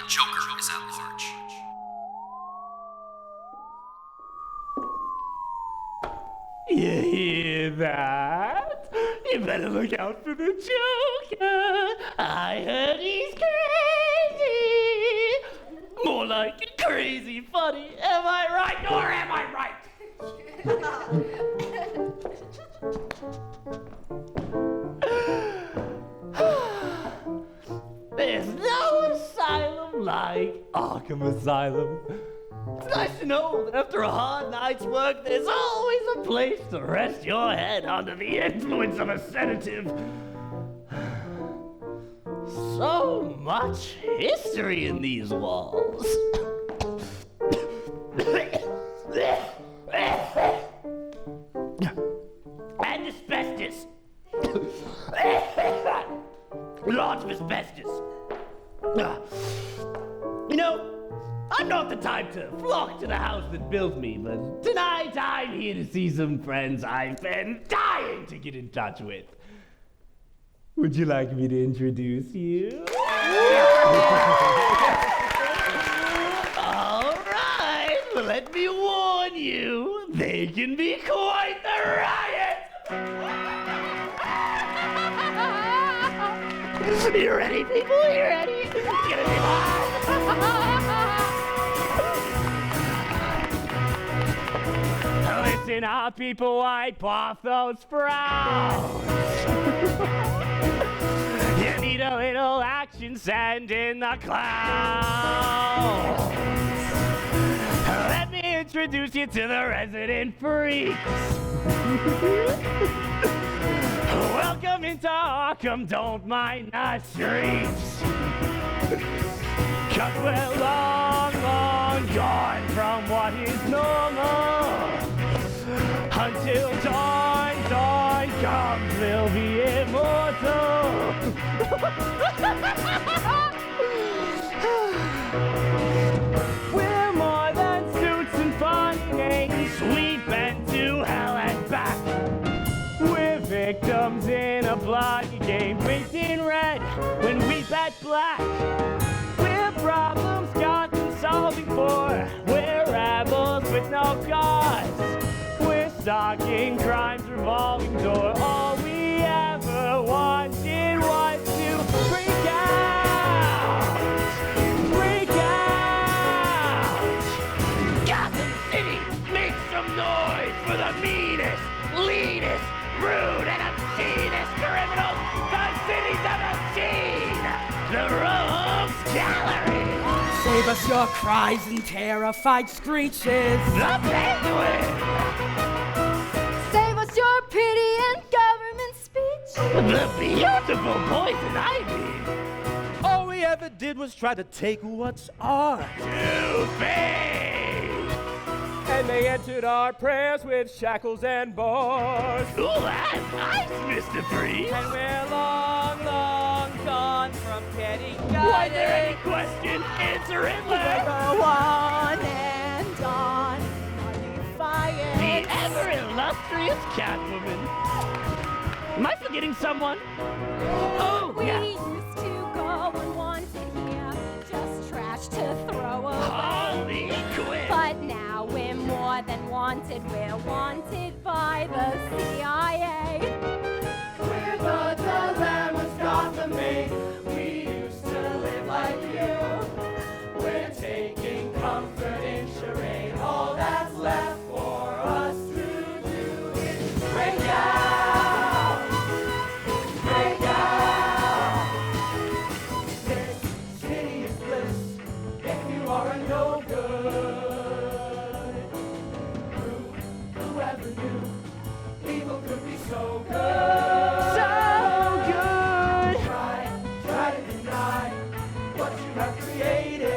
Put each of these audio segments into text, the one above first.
the Joker is at large. You hear that? You better look out for the Joker. I heard he's crazy. More like crazy funny. Am I right or am I right? There's no asylum like Arkham Asylum. It's nice to know that after a hard night's work, there's always a place to rest your head under the influence of a sedative. So much history in these walls. And asbestos. Lots of asbestos. You know, I'm not the type to flock to the house that built me, but tonight I'm here to see some friends I've been dying to get in touch with. Would you like me to introduce you? All right, well, let me warn you, they can be quite the riot. You ready, people? You ready? It's gonna be hard. Listen up, people, wipe off those frowns. You need a little action, send in the clowns. Let me introduce you to the resident freaks. Welcome into Arkham, don't mind the streets. 'Cause we're long, long gone from what is normal. Until dawn, dawn comes, we'll be immortal. We're more than suits and findings, we've been to hell and back. We're victims in a bloody game, painted in red when we bet black. We're problems God been solving for, we're rebels with no cause. Stalking crime's revolving door. All we ever wanted was to break out. Break out. Gotham City, make some noise for the meanest, leanest, rude, and obscenest criminals the city's ever seen. The Rogues Gallery. Save us your cries and terrified screeches. The Penguin. Your pity and government speech. The beautiful poison ivy. All we ever did was try to take what's ours. Two-Face. And they entered our prayers with shackles and bars. Ooh, that's nice, Mr.Freeze. And we're long, long gone from getting guided. Was there any question? It's Riddler. We're the one and on. The ever illustrious Catwoman. Am I forgetting someone? Oh, we yeah. used to go unwanted here, just trash to throw away. Harley Quinn. But now we're more than wanted. We're wanted by the CIA. We're the dilemmas Gotham made. We used to live like you. We're taking comfort in charade. All that's left for us to do is break out. Break out. This city is bliss if you are a no good. Whoever knew people could be so good. So good. Try to deny what you have created.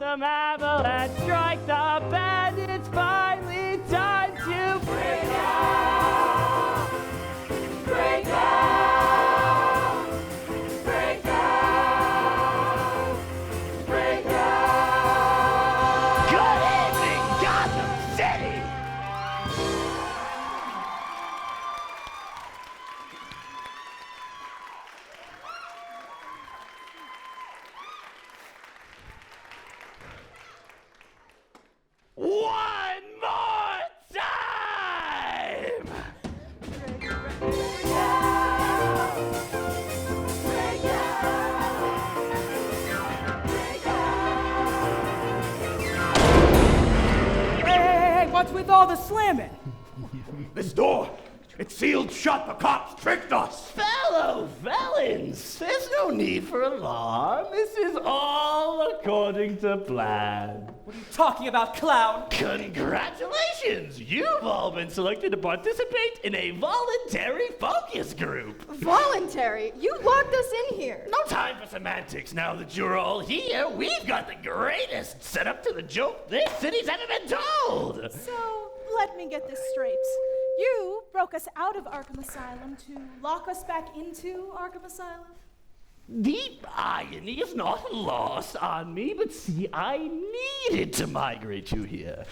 Gotham avalanche strike the band. It's finally time to break out. Break out. Break out. Break out. Good evening, Gotham City. One more time! Hey, what's with all the slamming? This door, it's sealed shut. The cops tricked us. Fellow felons, there's no need for alarm. This is all according to plan. What are you talking about, clown? Congratulations! You've all been selected to participate in a voluntary focus group. Voluntary? You locked us in here. No time for semantics now that you're all here. We've got the greatest setup to the joke this city's ever been told. So, let me get this straight. You broke us out of Arkham Asylum to lock us back into Arkham Asylum? The irony is not lost on me, but see, I needed to migrate you here.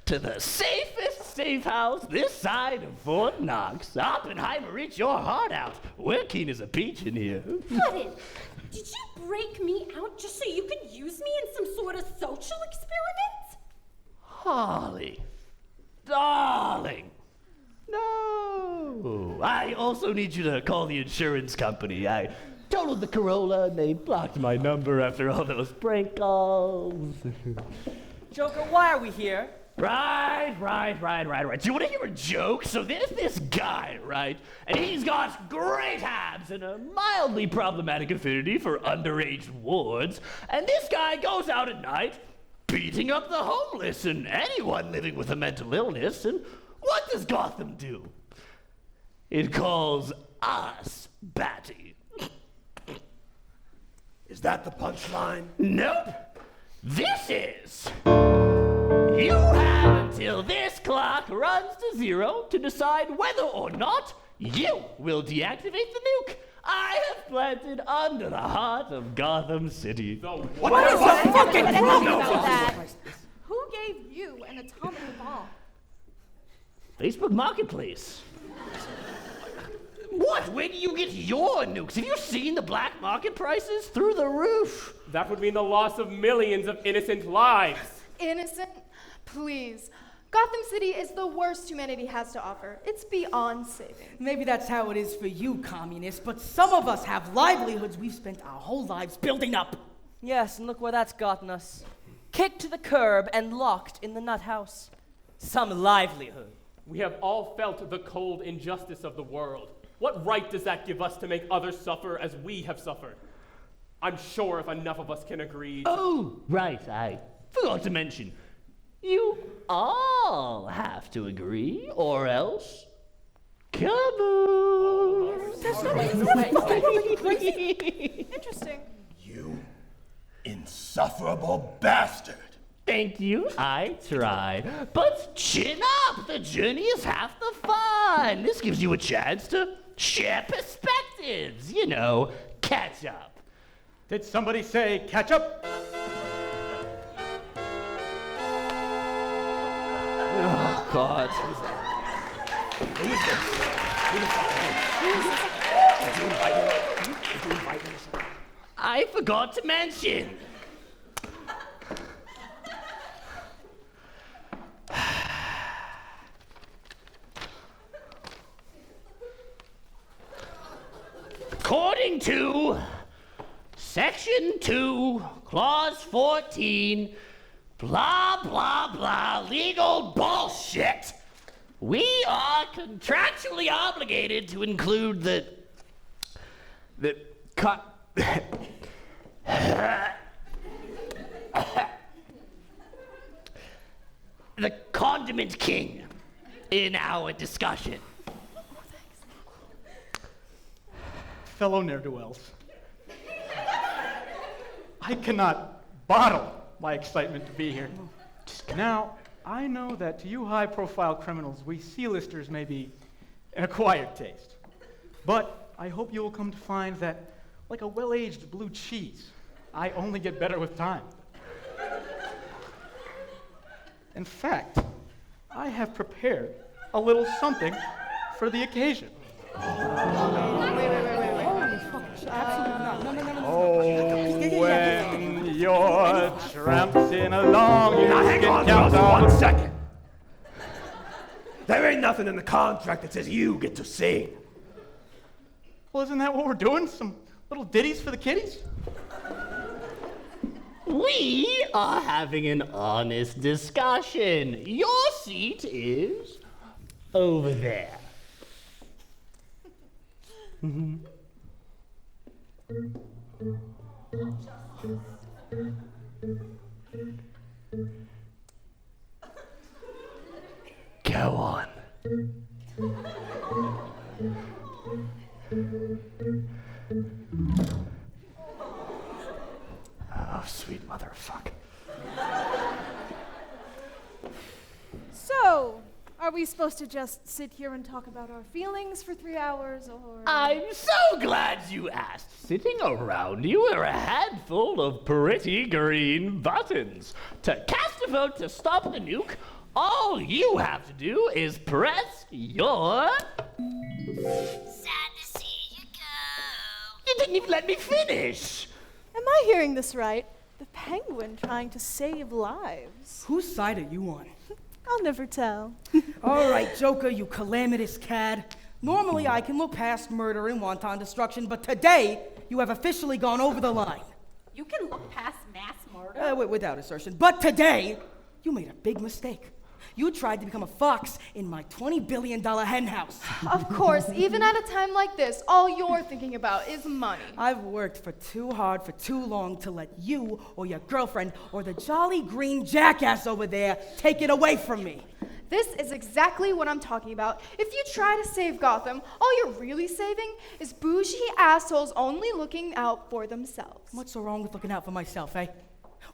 To the safest safe house this side of Fort Knox. Oppenheimer, reach your heart out. We're keen as a peach in here. Puddin', did you break me out just so you could use me in some sort of social experiment? Harley, darling. No. I also need you to call the insurance company. I totaled the Corolla and they blocked my number after all those prank calls. Joker, why are we here? Right. Do you want to hear a joke? So there's this guy, right? And he's got great abs and a mildly problematic affinity for underage wards. And this guy goes out at night beating up the homeless and anyone living with a mental illness. And what does Gotham do? It calls us Badhe. Is that the punchline? Nope. This is. You have until this clock runs to zero to decide whether or not you will deactivate the nuke I have planted under the heart of Gotham City. What is the fucking problem? Who gave you an atomic bomb? Facebook Marketplace. What? Where do you get your nukes? Have you seen the black market prices? Through the roof. That would mean the loss of millions of innocent lives. Innocent? Please. Gotham City is the worst humanity has to offer. It's beyond saving. Maybe that's how it is for you, communists, but some of us have livelihoods we've spent our whole lives building up. Yes, and look where that's gotten us. Kicked to the curb and locked in the nut house. Some livelihood. We have all felt the cold injustice of the world. What right does that give us to make others suffer as we have suffered? I'm sure if enough of us can agree. Oh, right, I forgot to mention. You all have to agree, or else. Kaboom! Interesting. You insufferable bastard. Thank you, I tried. But chin up! The journey is half the fun! This gives you a chance to share perspectives. You know, catch up. Did somebody say catch up? Oh, God. I forgot to mention. According to Section 2, Clause 14, blah, blah, blah, legal bullshit, we are contractually obligated to include the Condiment King in our discussion. Fellow ne'er-do-wells, I cannot bottle my excitement to be here. Now, I know that to you high-profile criminals, we C-listers may be an acquired taste. But I hope you will come to find that, like a well-aged blue cheese, I only get better with time. In fact, I have prepared a little something for the occasion. When you're tramping along, you Now hang can on count just on 1 second. There ain't nothing in the contract that says you get to sing. Well, isn't that what we're doing? Some little ditties for the kiddies? We are having an honest discussion. Your seat is over there. Go on. Oh, sweet motherfucker. So, are we supposed to just sit here and talk about our feelings for 3 hours, or? I'm so glad you asked. Sitting around you are a handful of pretty green buttons. To cast a vote to stop the nuke, all you have to do is press your... Sad to see you go. You didn't even let me finish. Am I hearing this right? The penguin trying to save lives. Whose side are you on? I'll never tell. All right, Joker, you calamitous cad. Normally, I can look past murder and wanton destruction, but today, you have officially gone over the line. You can look past mass murder. Without assertion. But today, you made a big mistake. You tried to become a fox in my $20 billion hen house. Of course, even at a time like this, all you're thinking about is money. I've worked for too hard for too long to let you or your girlfriend or the jolly green jackass over there take it away from me. This is exactly what I'm talking about. If you try to save Gotham, all you're really saving is bougie assholes only looking out for themselves. What's so wrong with looking out for myself, eh?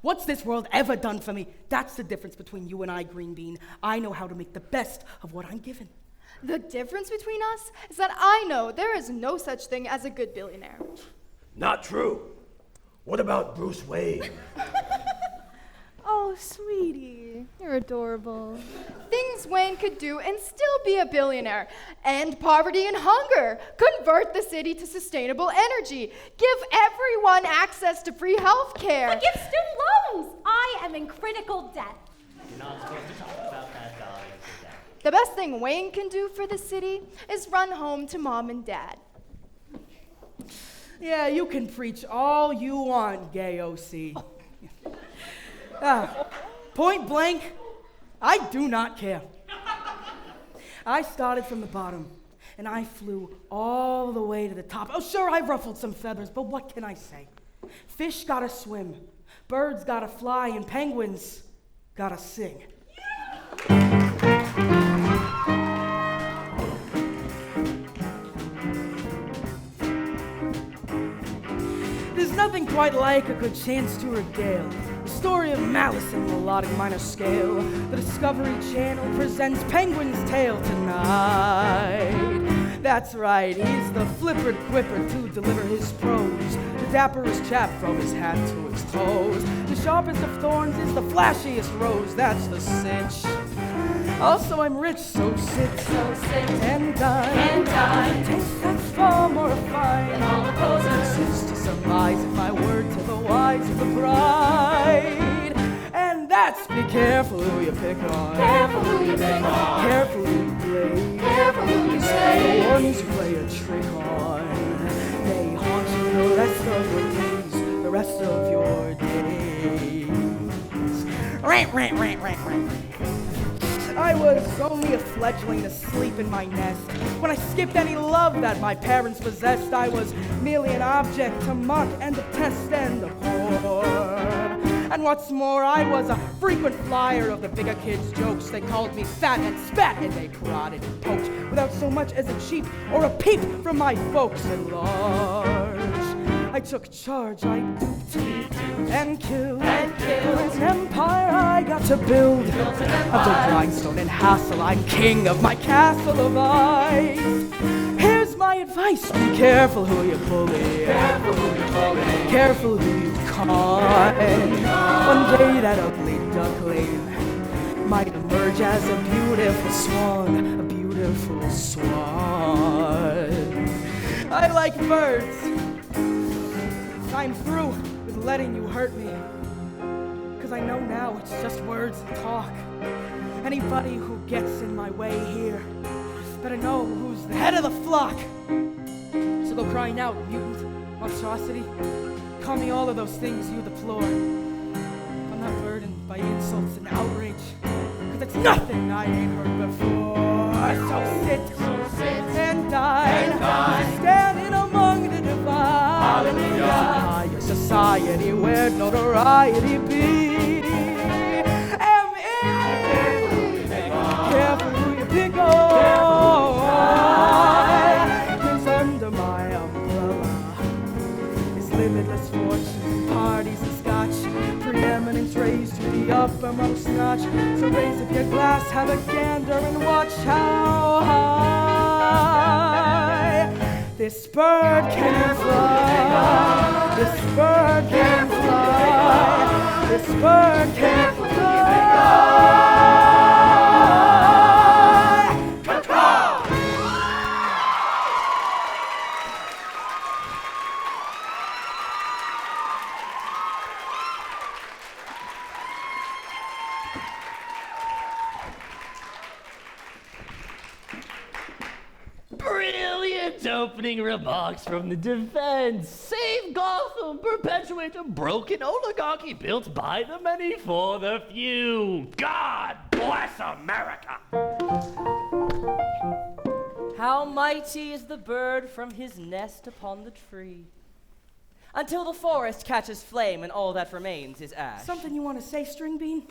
What's this world ever done for me? That's the difference between you and I, Green Bean. I know how to make the best of what I'm given. The difference between us is that I know there is no such thing as a good billionaire. Not true. What about Bruce Wayne? Oh, sweetie, you're adorable. Things Wayne could do and still be a billionaire. End poverty and hunger. Convert the city to sustainable energy. Give everyone access to free health care. I give student loans. I am in critical debt. You're not supposed to talk about that, darling. The best thing Wayne can do for the city is run home to mom and dad. Yeah, you can preach all you want, gay OC. Point blank, I do not care. I started from the bottom, and I flew all the way to the top. Oh, sure, I ruffled some feathers, but what can I say? Fish gotta swim, birds gotta fly, and penguins gotta sing. There's nothing quite like a good chance to regale the story of malice in melodic minor scale. The Discovery Channel presents Penguin's Tale tonight. That's right, he's the flippered quipper to deliver his prose. The dapperest chap from his hat to his toes. The sharpest of thorns is the flashiest rose, that's the cinch. Also, I'm rich, so sit and dine. Taste that's far more refined than all the posers. Used to surmise if I word to the wise of the bride. And that's be careful who you pick on. Careful who you pick on. Careful who you play. Careful who you say. The ones you play a trick on, they haunt you the rest of your days, the rest of your days. Rant. I was only a fledgling asleep in my nest. When I skipped any love that my parents possessed, I was merely an object to mock and to test and abhor. And what's more, I was a frequent flyer of the bigger kids' jokes. They called me fat and spat, and they prodded and poked without so much as a cheep or a peep from my folks at large. I took charge, I duped and kill. It's an empire I got to build. After grindstone and hassle, I'm king of my castle of ice. Here's my advice: be careful who you bully. Careful who you con. One day that ugly duckling might emerge as a beautiful swan. A beautiful swan. I like birds. I'm through with letting you hurt me. Cause I know now it's just words and talk. Anybody who gets in my way here better know who's the head of the flock. So go crying out, mutant, monstrosity. Call me all of those things you deplore. I'm not burdened by insults and outrage. Cause it's nothing I ain't heard before. So sit and dine. Standing among the divine. Hallelujah. Society where notoriety be. Am in. Careful who you pick on. Cause under my umbrella is limitless fortune, parties and scotch, preeminence raised to the uppermost notch. So raise up your glass, have a gander, and watch how high this bird can fly. This bird can fly. This bird can fly. Brilliant opening remarks from the defense. Save Gotham, perpetuate a broken oligarchy built by the many for the few. God bless America. How mighty is the bird from his nest upon the tree, until the forest catches flame and all that remains is ash. Something you want to say, String Bean?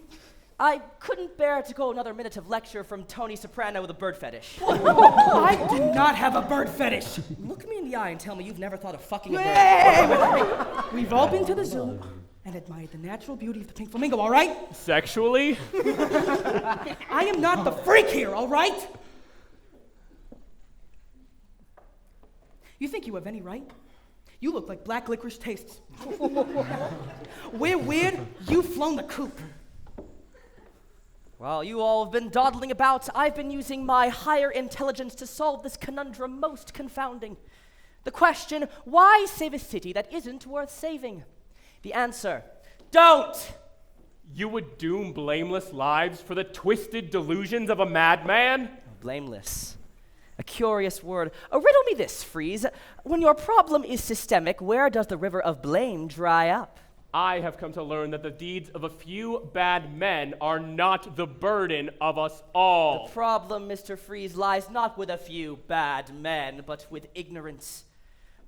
I couldn't bear to go another minute of lecture from Tony Soprano with a bird fetish. I do not have a bird fetish. Look me in the eye and tell me you've never thought of fucking a bird. We've all been to the zoo and admired the natural beauty of the pink flamingo, all right? Sexually? I am not the freak here, all right? You think you have any right? You look like black licorice tastes. We're weird, you've flown the coop. While you all have been dawdling about, I've been using my higher intelligence to solve this conundrum most confounding. The question, why save a city that isn't worth saving? The answer, don't! You would doom blameless lives for the twisted delusions of a madman? Blameless. A curious word. Riddle me this, Freeze. When your problem is systemic, where does the river of blame dry up? I have come to learn that the deeds of a few bad men are not the burden of us all. The problem, Mr. Freeze, lies not with a few bad men, but with ignorance.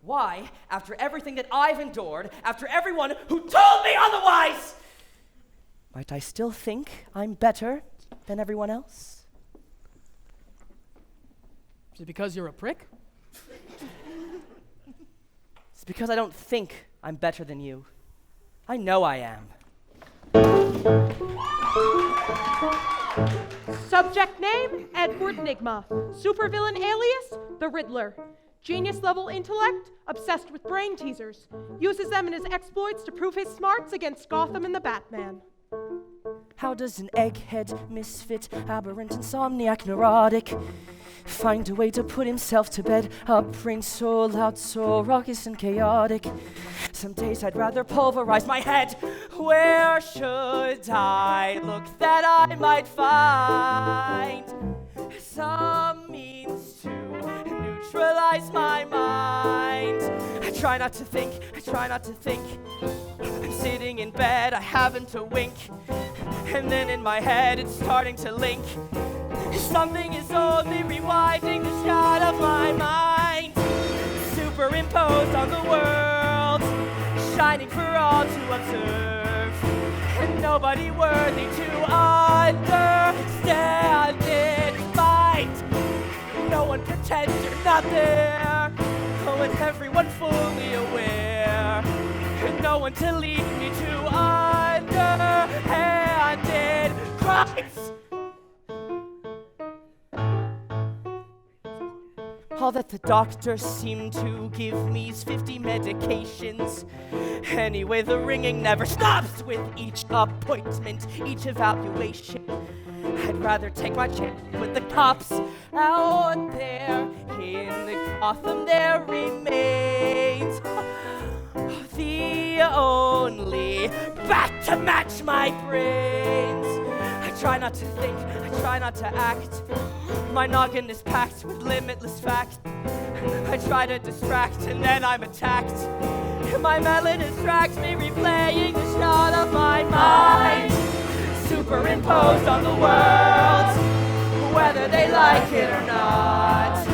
Why, after everything that I've endured, after everyone who told me otherwise, might I still think I'm better than everyone else? Is it because you're a prick? It's because I don't think I'm better than you. I know I am. Subject name, Edward Nigma. Supervillain alias, the Riddler. Genius-level intellect, obsessed with brain teasers. Uses them in his exploits to prove his smarts against Gotham and the Batman. How does an egghead, misfit, aberrant, insomniac, neurotic find a way to put himself to bed? A prince so loud, so raucous and chaotic. Some days I'd rather pulverize my head. Where should I look that I might find some means to neutralize my mind? I try not to think, I'm sitting in bed, I haven't a wink. And then in my head it's starting to link. Something is only rewinding the shot of my mind, superimposed on the world, shining for all to observe, and nobody worthy to understand it. Fight! No one pretends you're not there, when everyone's fully aware, and no no one to lead me to underhanded crimes. All that the doctors seem to give me's 50 medications. Anyway, the ringing never stops with each appointment, each evaluation. I'd rather take my chance with the cops out there. In the Gotham there remains the only bat to match my brains. I try not to think, I try not to act. My noggin is packed with limitless fact. I try to distract and then I'm attacked. My melon distracts me, replaying the shot of my mind, superimposed on the world, whether they like it or not.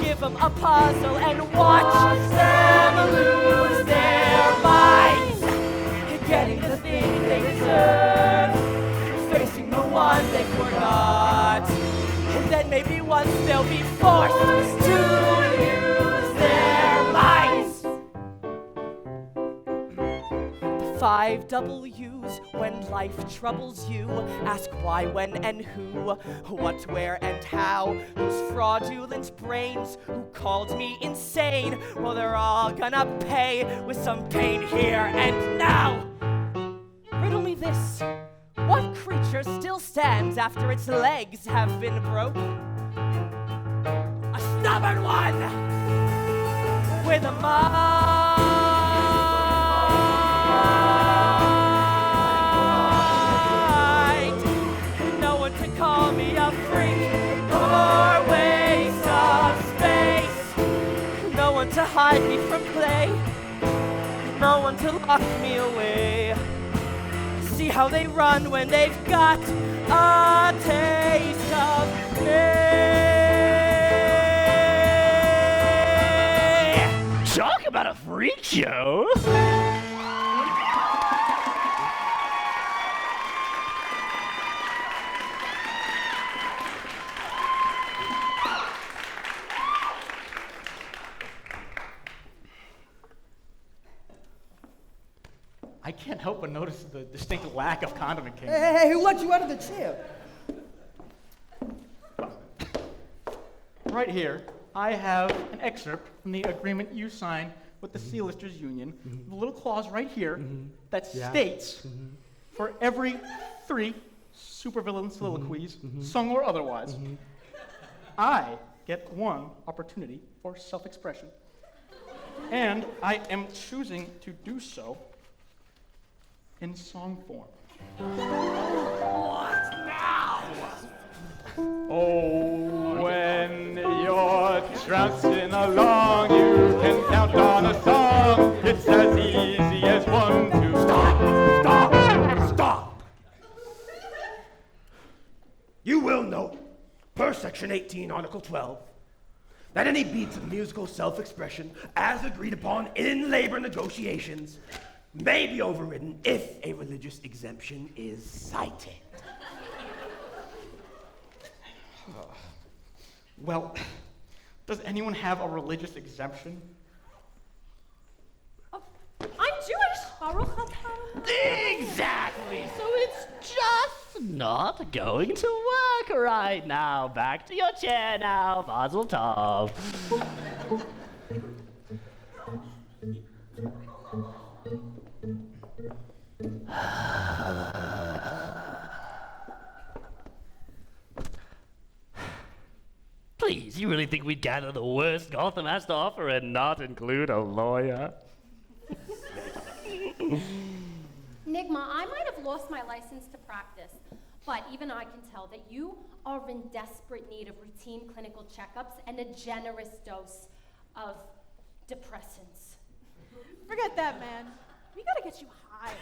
Give them a puzzle and watch them lose their minds, getting the thing they deserve, facing the one they forgot. And then maybe once they'll be forced to use their minds. The 5 W's when life troubles you. Ask why, when, and who. What, where, and how. Those fraudulent brains who called me insane. Well, they're all gonna pay with some pain here and now. Riddle me this. What creature still stands after its legs have been broke? A stubborn one with a mind. No one to call me a freak or waste of space. No one to hide me from play. No one to lock me away. See how they run when they've got a taste of me. Talk about a freak show. I can't help but notice the distinct lack of condiment king. Hey, who let you out of the chair? Right here, I have an excerpt from the agreement you signed with the C-Listers Union. The little clause right here that states for every 3 supervillain soliloquies, sung or otherwise, I get 1 opportunity for self-expression. And I am choosing to do so in song form. What now? Oh, when you're trouncing along, you can count on a song. It's as easy as 1, 2. Stop! You will note, per Section 18, Article 12, that any beats of musical self-expression, as agreed upon in labor negotiations, may be overridden if a religious exemption is cited. Well, does anyone have a religious exemption? I'm Jewish. Exactly. So it's just not going to work right now. Back to your chair now, Mazel Tov. Please, you really think we'd gather the worst Gotham has to offer and not include a lawyer? Nigma, I might have lost my license to practice, but even I can tell that you are in desperate need of routine clinical checkups and a generous dose of depressants. Forget that, man. We gotta get you high.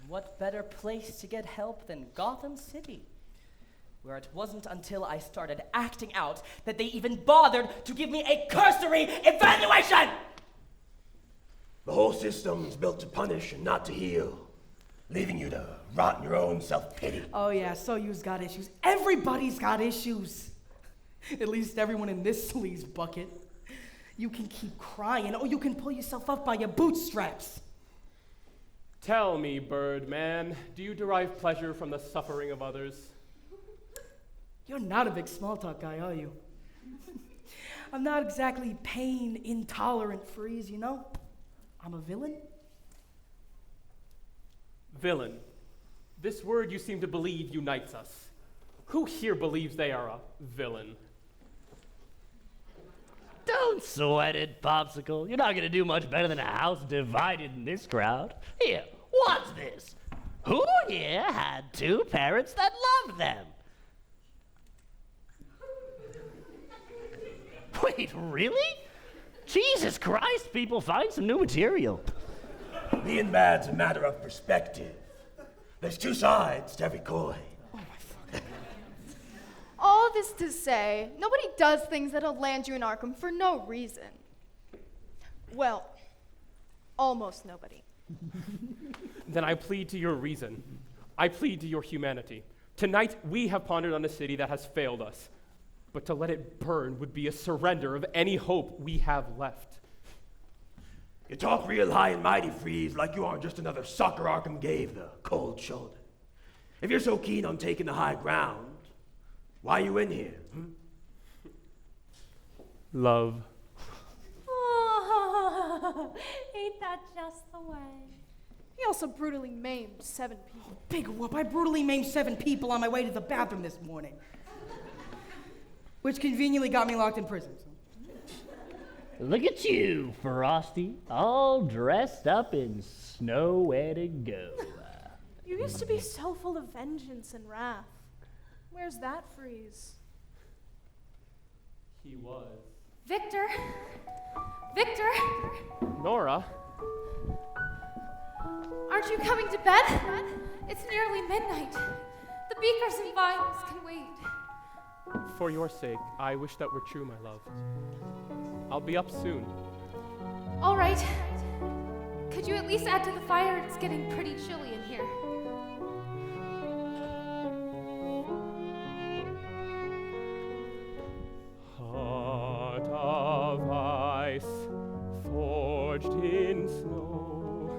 What better place to get help than Gotham City? Where it wasn't until I started acting out that they even bothered to give me a cursory evaluation! The whole system's built to punish and not to heal, leaving you to rot in your own self-pity. Oh yeah, so you's got issues. Everybody's got issues. At least everyone in this sleaze bucket. You can keep crying, or you can pull yourself up by your bootstraps. Tell me, Birdman, do you derive pleasure from the suffering of others? You're not a big small talk guy, are you? I'm not exactly pain intolerant Freeze, you know? I'm a villain. Villain. This word you seem to believe unites us. Who here believes they are a villain? Don't sweat it, Popsicle. You're not gonna do much better than a house divided in this crowd. Here, watch this. Who here had two parents that loved them? Wait, really? Jesus Christ, people, find some new material. Being bad's a matter of perspective. There's two sides to every coin. All this to say, nobody does things that'll land you in Arkham for no reason. Well, almost nobody. Then I plead to your reason. I plead to your humanity. Tonight, we have pondered on a city that has failed us. But to let it burn would be a surrender of any hope we have left. You talk real high and mighty, Freeze, like you aren't just another sucker Arkham gave the cold shoulder. If you're so keen on taking the high ground, why are you in here? Love. Oh, ain't that just the way? He also brutally maimed 7 people. Big whoop, I brutally maimed 7 people on my way to the bathroom this morning. Which conveniently got me locked in prison. Look at you, Frosty, all dressed up in snow to go. You used to be so full of vengeance and wrath. Where's that Freeze? He was. Victor! Victor! Nora? Aren't you coming to bed? It's nearly midnight. The beakers and vials can wait. For your sake, I wish that were true, my love. I'll be up soon. All right. Could you at least add to the fire? It's getting pretty chilly in here. Heart of ice, forged in snow,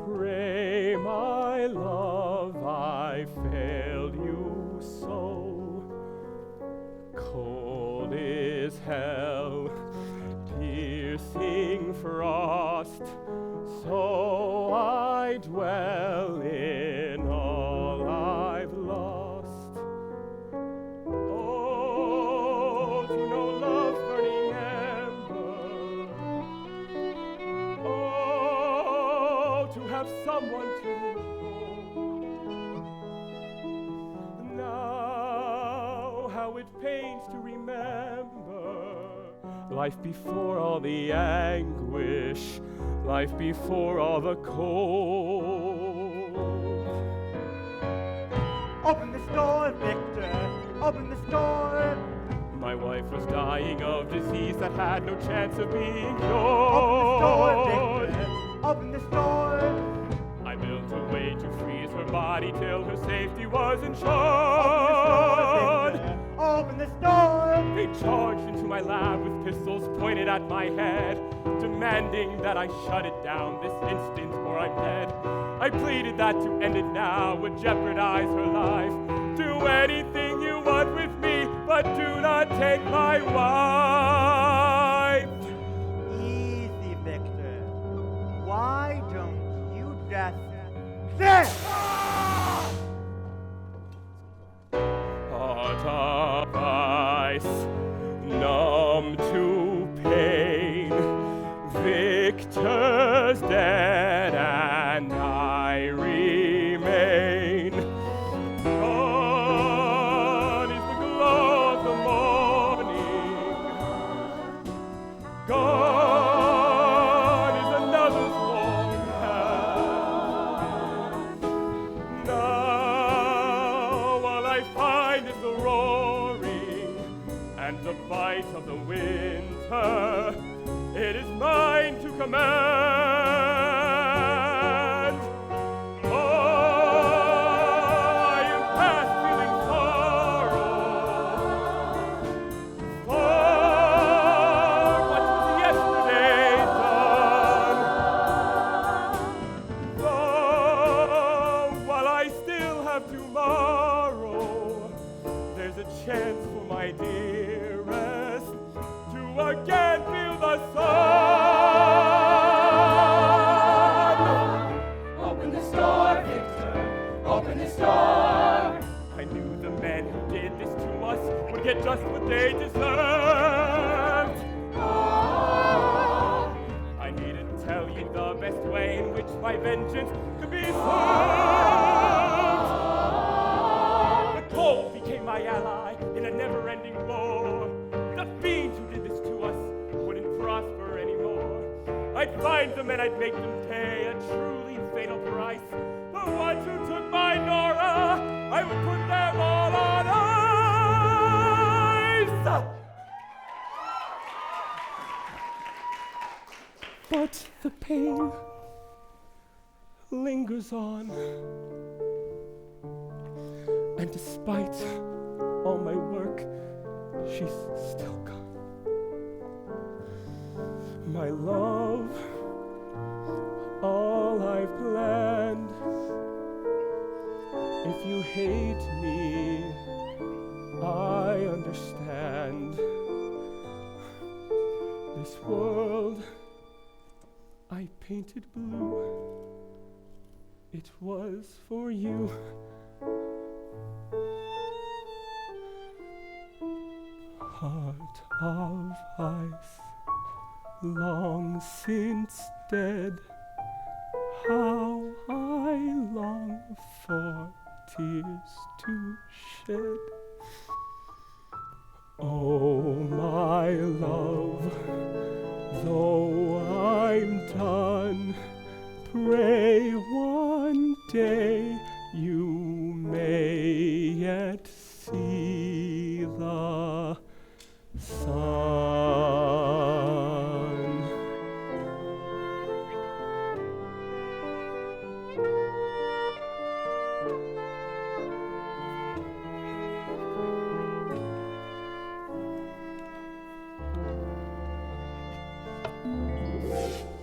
pray, my love, I failed you so. Cold is hell, piercing frost, so I dwell in all I've lost. Oh, to know love's burning ember. Oh, to have someone to hold. Now, how it pains to remember life before all the anguish, life before all the cold. Open this door, Victor. Open this door. My wife was dying of disease that had no chance of being cured. Open this door, Victor. Open this door. I built a way to freeze her body till her safety was ensured. Open this door. They charged into my lab with pistols pointed at my head, demanding that I shut it down this instant or I'm dead. I pleaded that to end it now would jeopardize her life. Do anything you want with me, but do not take my wife. Easy, Victor. Why don't you just sit? Heart of ice, numb to pain, Victor's dead and I remain. Gone is the glow of the morning, gone is another's warm hand. Now all I find is the roaring and the bite of the winter. It is mine to command. just what they deserved. I needn't tell you the best way in which my vengeance could be served. The cold became my ally in a never-ending war. The fiends who did this to us wouldn't prosper anymore. I'd find them and I'd make them pay a truly fatal price. The ones who took my Nora, I would put them all on ice! But the pain lingers on. And despite all my work, she's still gone. My love, all I've planned. If you hate me, I understand. This world I painted blue. It was for you. Heart of ice, long since dead. How I long for tears to shed. Oh, my love, though I'm done, pray one day you may yet see the sun.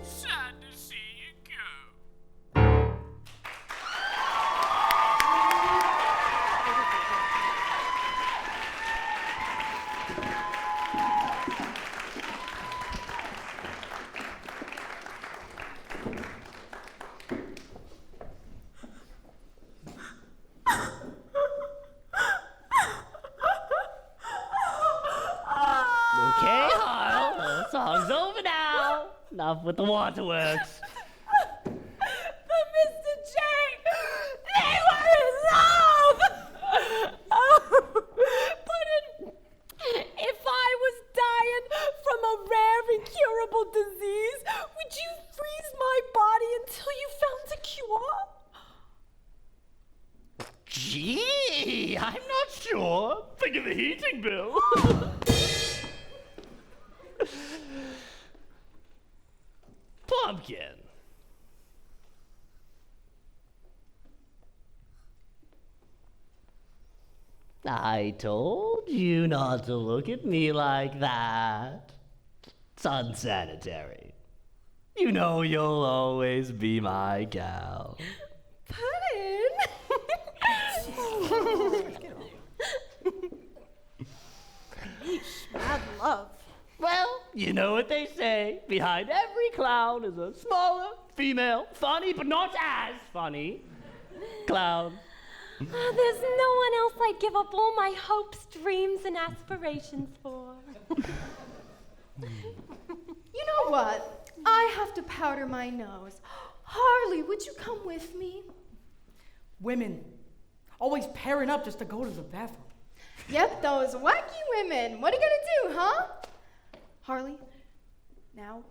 Sad to see you go. Okay, Harl, the song's over now. Enough with the waterworks. But Mr. J, they were in love! If I was dying from a rare incurable disease, would you freeze my body until you found a cure? Gee, I'm not sure. Think of the heating bill. Pumpkin. I told you not to look at me like that. It's unsanitary. You know you'll always be my gal. Mad love. Well, you know what they say. Behind every clown is a smaller, female, funny, but not as funny clown. There's no one else I'd give up all my hopes, dreams, and aspirations for. You know what? I have to powder my nose. Harley, would you come with me? Women, always pairing up just to go to the bathroom. Yep, those wacky women. What are you gonna do, huh? Harley, now.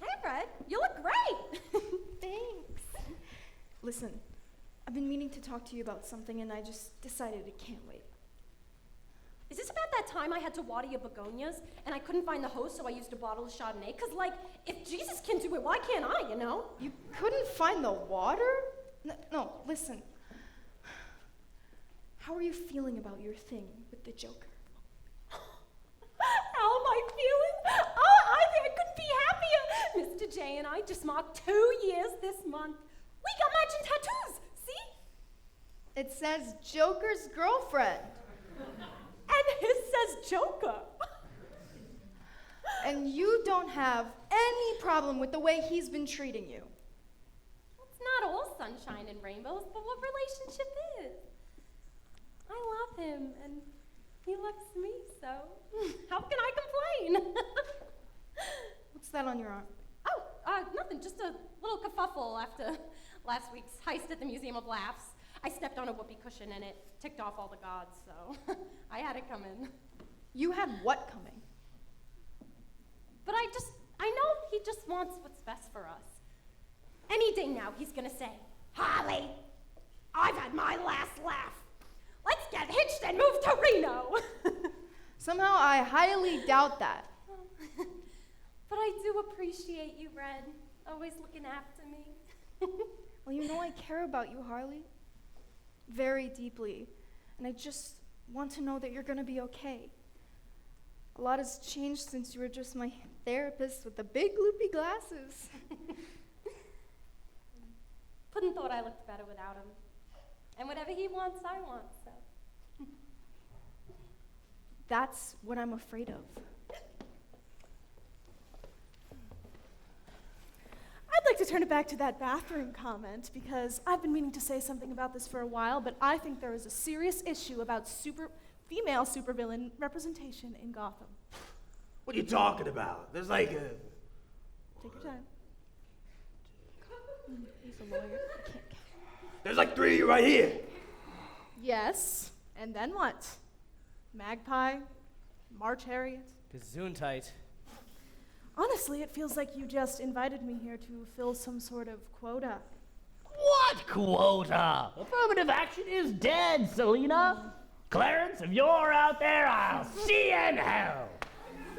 Hey, Brett, you look great. Thanks. Listen, I've been meaning to talk to you about something and I just decided it can't wait. Is this about that time I had to water your begonias and I couldn't find the hose, so I used a bottle of Chardonnay? Because, like, if Jesus can do it, why can't I, you know? You couldn't find the water? No, listen. How are you feeling about your thing with the Joker? How am I feeling? Oh, I think I couldn't be happier. Mr. J and I just marked 2 years this month. We got matching tattoos, see? It says Joker's girlfriend. And his says Joker. And you don't have any problem with the way he's been treating you. It's not all sunshine and rainbows, but what relationship is? I love him, and he loves me, so how can I complain? What's that on your arm? Oh, nothing, just a little kerfuffle after last week's heist at the Museum of Laughs. I stepped on a whoopee cushion and it ticked off all the gods, so I had it coming. You had what coming? But I know he just wants what's best for us. Any day now, he's gonna say, Harley, I've had my last laugh. Let's get hitched and move to Reno. Somehow I highly doubt that. But I do appreciate you, Red, always looking after me. Well, you know I care about you, Harley. Very deeply. And I just want to know that you're gonna be okay. A lot has changed since you were just my therapist with the big loopy glasses. Puddin' thought I looked better without him. And whatever he wants, I want, so. That's what I'm afraid of. I'd like to turn it back to that bathroom comment because I've been meaning to say something about this for a while, but I think there is a serious issue about female supervillain representation in Gotham. What are you talking about? There's like a... Take your time. He's a lawyer. I can't. There's like 3 of you right here. Yes, and then what? Magpie? March Harriet? Gesundheit. Honestly, it feels like you just invited me here to fill some sort of quota. What quota? Affirmative action is dead, Selena. Clarence, if you're out there, I'll see you in hell.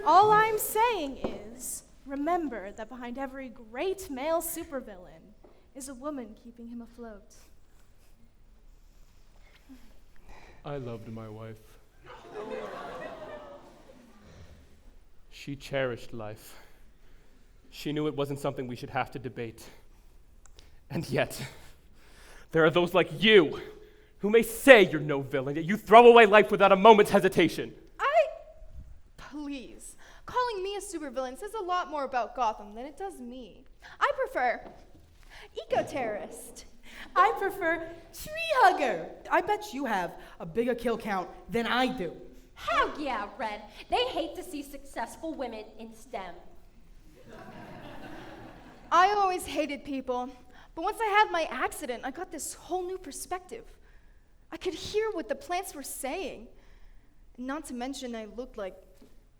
All I'm saying is, remember that behind every great male supervillain is a woman keeping him afloat. I loved my wife. She cherished life. She knew it wasn't something we should have to debate. And yet, there are those like you who may say you're no villain, yet you throw away life without a moment's hesitation. Please. Calling me a supervillain says a lot more about Gotham than it does me. I prefer eco-terrorist. I prefer tree hugger. I bet you have a bigger kill count than I do. Hell yeah, Red. They hate to see successful women in STEM. I always hated people, but once I had my accident, I got this whole new perspective. I could hear what the plants were saying. And not to mention I looked like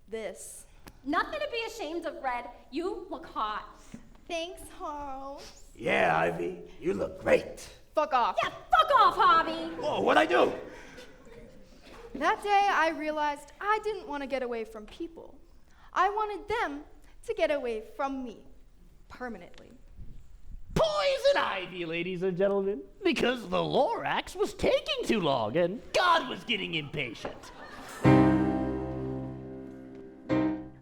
this. Nothing to be ashamed of, Red. You look hot. Thanks, Harl. Yeah, Ivy, you look great. Fuck off. Yeah, fuck off, Harvey. Oh, what'd I do? That day I realized I didn't want to get away from people. I wanted them to get away from me. Permanently. Poison ivy, ladies and gentlemen, because the Lorax was taking too long and God was getting impatient.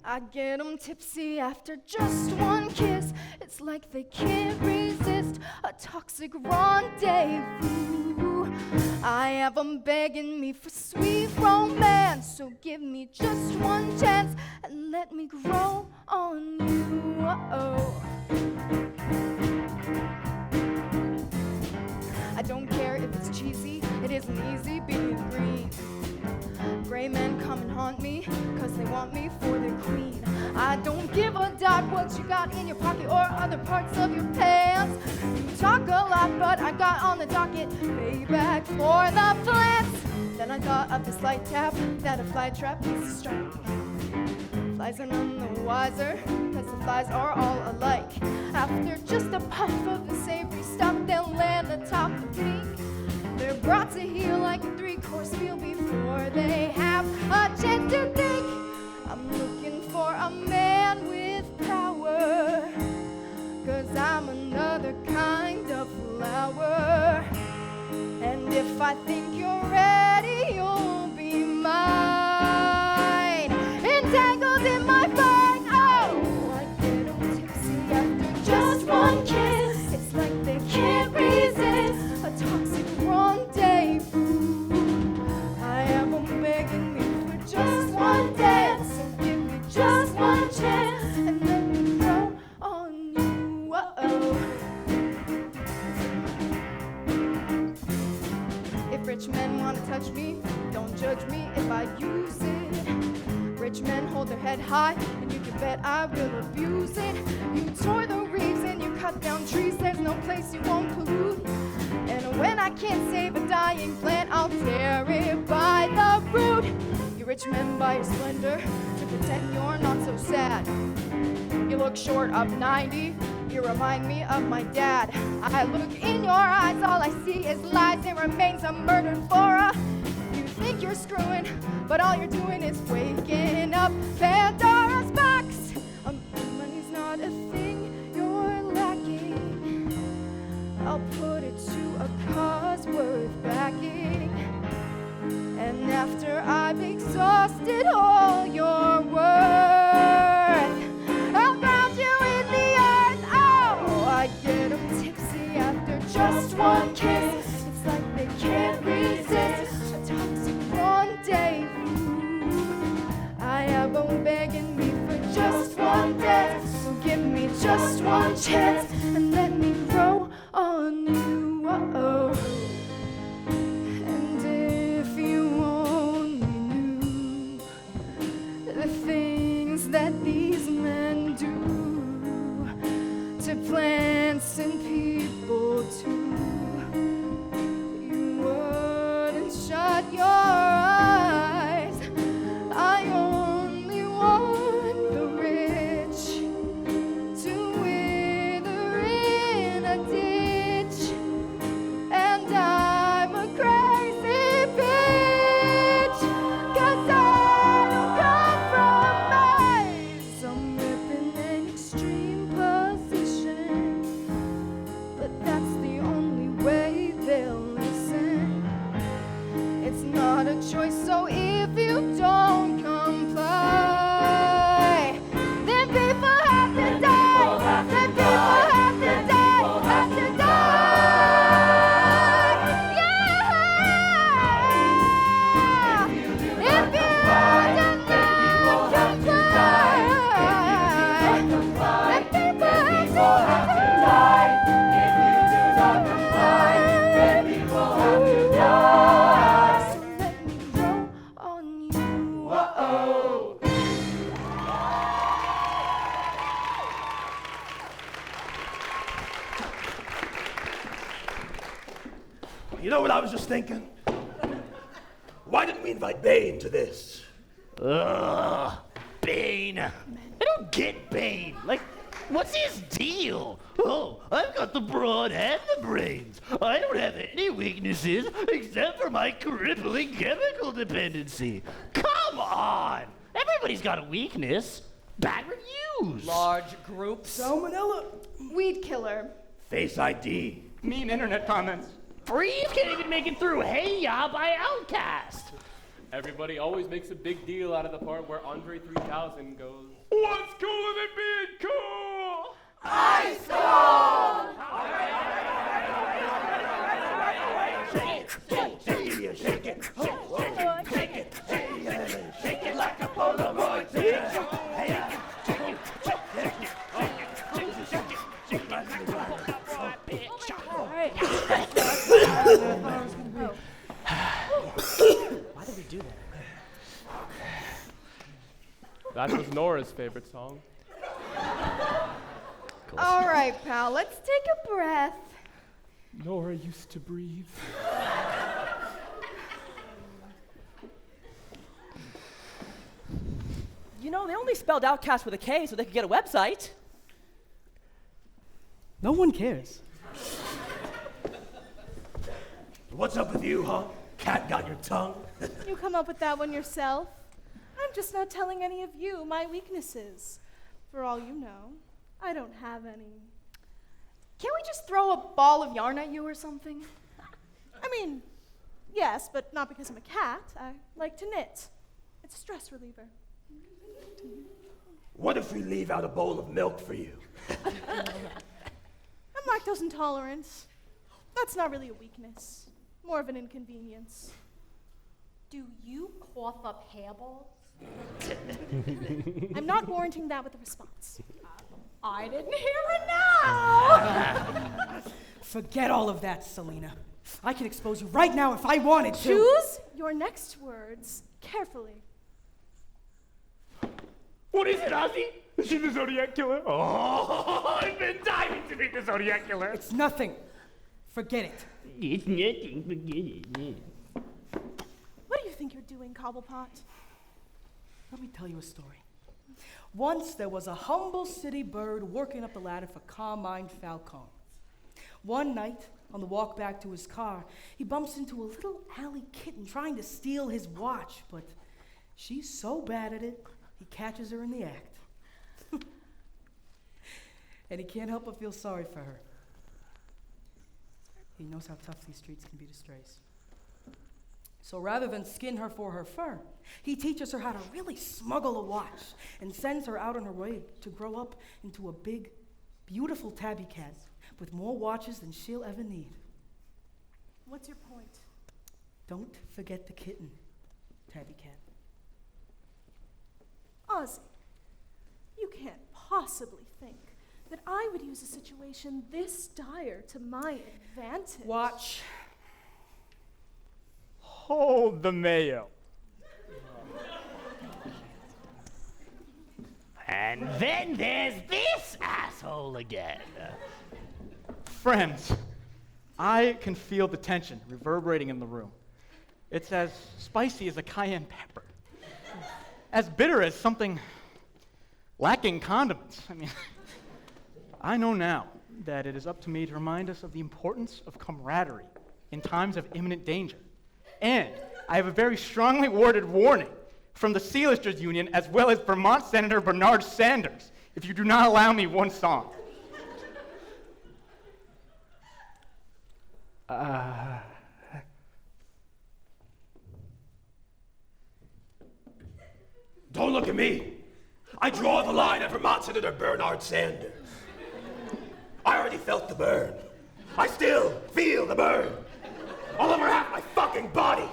I get 'em tipsy after just one kiss. It's like they can't resist a toxic rendezvous. I have 'em begging me for sweet romance, so give me just one chance and let me grow on you. Uh-oh. I don't care if it's cheesy, it isn't easy being green. Gray men come and haunt me, cause they want me for their queen. I don't give a dot what you got in your pocket or other parts of your pants. You talk a lot, but I got on the docket payback for the plants. Then I thought of the slight tap that a fly trap is a strike. Flies are none the wiser, cause the flies are all alike. After just a puff of the savory stuff, they'll land atop the peak. They're brought to heel like a 3-course meal before they have a chance to think. I'm looking for a man with power, cause I'm another kind of flower. And if I think you're ready, you'll be mine. Entangled in my vine, oh, I get 'em tipsy after just one kiss. It's like they can't resist a toxic rendezvous. I have 'em begging me for just one dance, so give me just one chance and let me grow on you. Uh-oh. If rich men want to touch high, and you can bet I will abuse it. You tore the reefs and you cut down trees, there's no place you won't pollute. And when I can't save a dying plant, I'll tear it by the root. You rich men buy your splendor to pretend you're not so sad. You look short of 90, you remind me of my dad. I look in your eyes, all I see is lies. It remains a murdered fora. You think you're screwing, but all you're doing is waking up Pandora's box. Money's not a thing you're lacking. I'll put it to a cause worth backing. And after I've exhausted all your worth, I'll ground you in the earth. Oh, I get 'em tipsy after just one kiss. It's like they can't resist a toxic rendezvous. I have 'em begging me for just one dance. So give me just one chance and let me grow on you. Uh-oh. And if you only knew the things that these men do to plants and people too, you wouldn't shut your eyes. I only want the rich to wither in a ditch, and I'm a crazy bitch, 'cause I don't come from mice. I'm ripping an extreme position, but that's the only way they'll listen. It's not a choice, so if you don't comply, then people have to die. Then people have to die. Have to die. Yeah. If you do not comply, then people have to die. Then people have to die. If you do not comply, then people have to die. So let me grow on you. Uh-oh. You know what I was just thinking? Why didn't we invite Bane to this? Ugh, Bane. I don't get Bane. Like, what's his deal? Oh, I've got the brawn and the brains. I don't have any weaknesses except for my crippling chemical dependency. Come on! Everybody's got a weakness. Bad reviews. Large groups. Salmonella. Weed killer. Face ID. Mean internet comments. Freeze can't even make it through Hey Ya by Outcast. Everybody always makes a big deal out of the part where Andre 3000 goes, What's cooler than being cool? Shake it, shake it like a Polaroid picture. Why did we do that? that was Nora's favorite song. All right, pal, let's take a breath. Nora used to breathe. You know, they only spelled Outcast with a K so they could get a website. No one cares. What's up with you, huh? Cat got your tongue? You come up with that one yourself. I'm just not telling any of you my weaknesses. For all you know, I don't have any. Can't we just throw a ball of yarn at you or something? I mean, yes, but not because I'm a cat. I like to knit. It's a stress reliever. What if we leave out a bowl of milk for you? I'm lactose intolerant. That's not really a weakness, more of an inconvenience. Do you cough up hairballs? I'm not warranting that with a response. I didn't hear it now. Forget all of that, Selena. I can expose you right now if I wanted to. Choose your next words carefully. What is it, Ozzy? Is she the Zodiac Killer? Oh, I've been dying to meet the Zodiac Killer. It's nothing. Forget it. It's nothing, forget it. What do you think you're doing, Cobblepot? Let me tell you a story. Once there was a humble city bird working up the ladder for Carmine Falcone. One night, on the walk back to his car, he bumps into a little alley kitten trying to steal his watch, but she's so bad at it, he catches her in the act. And he can't help but feel sorry for her. He knows how tough these streets can be to strays. So rather than skin her for her fur, he teaches her how to really smuggle a watch and sends her out on her way to grow up into a big, beautiful tabby cat with more watches than she'll ever need. What's your point? Don't forget the kitten, tabby cat. Ozzy, you can't possibly think that I would use a situation this dire to my advantage. Watch. Hold the mayo. And then there's this asshole again. Friends, I can feel the tension reverberating in the room. It's as spicy as a cayenne pepper. As bitter as something lacking condiments. I mean, I know now that it is up to me to remind us of the importance of camaraderie in times of imminent danger. And I have a very strongly worded warning from the Sealisters Union as well as Vermont Senator Bernard Sanders if you do not allow me one song. Don't look at me. I draw the line at Vermont Senator Bernard Sanders. I already felt the burn. I still feel the burn. All over half my fucking body.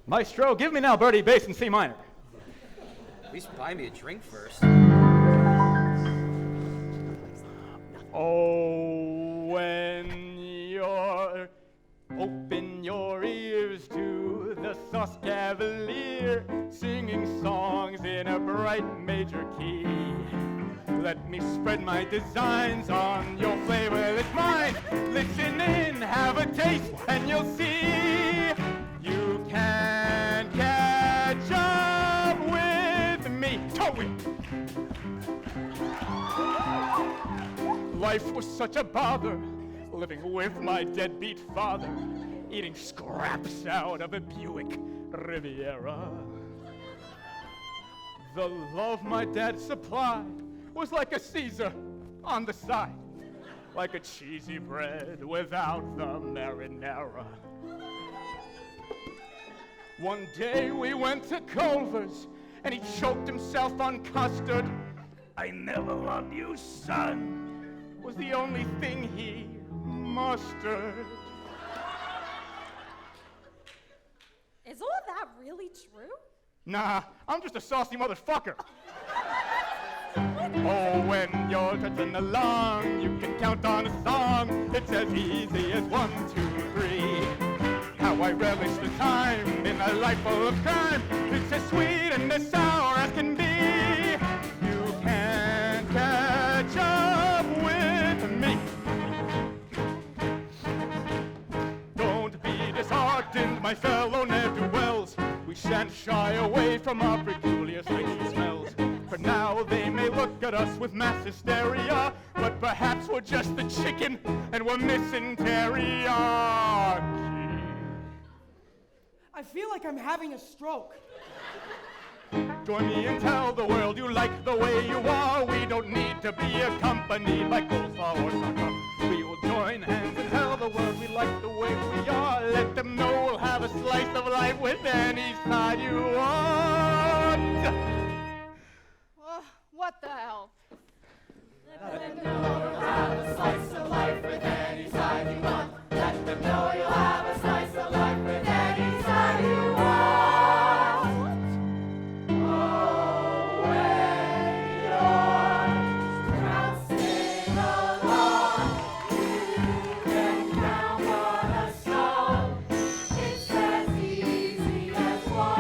Maestro, give me now Birdie bass in C minor. At least buy me a drink first. Oh, when you're open your ears to the Sauce Cavalier, singing songs in a bright major key. Let me spread my designs on your flavorless mind. Listen in, have a taste, and you'll see you can catch up with me. Toe-it! Life was such a bother, living with my deadbeat father, eating scraps out of a Buick Riviera. The love my dad supplied was like a Caesar on the side, like a cheesy bread without the marinara. One day we went to Culver's, and he choked himself on custard. I never loved you, son, was the only thing he mustered. Is all that really true? Nah, I'm just a saucy motherfucker. Oh, when you're trudging along, you can count on a song. It's as easy as 1, 2, 3. How I relish the time in a life full of crime. It's as sweet and as sour as can be. You can catch up with me. Don't be disheartened, my fellow ne'er-do-wells. We shan't shy away from our peculiar stinky smells. For now they may look at us with mass hysteria, but perhaps we're just the chicken and we're missing teriyaki. I feel like I'm having a stroke. Join me and tell the world you like the way you are. We don't need to be accompanied by coleslaw or taco. We will join hands and tell the world we like the way we are. Let them know we'll have a slice of life with any side you want. What the hell? Let them know you'll have a slice of life with any side you want. Let them know you'll have a slice of life with any side you want. Oh, when you're trouncing along, you can count on a song. It's as easy as 1,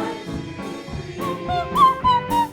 2, 3.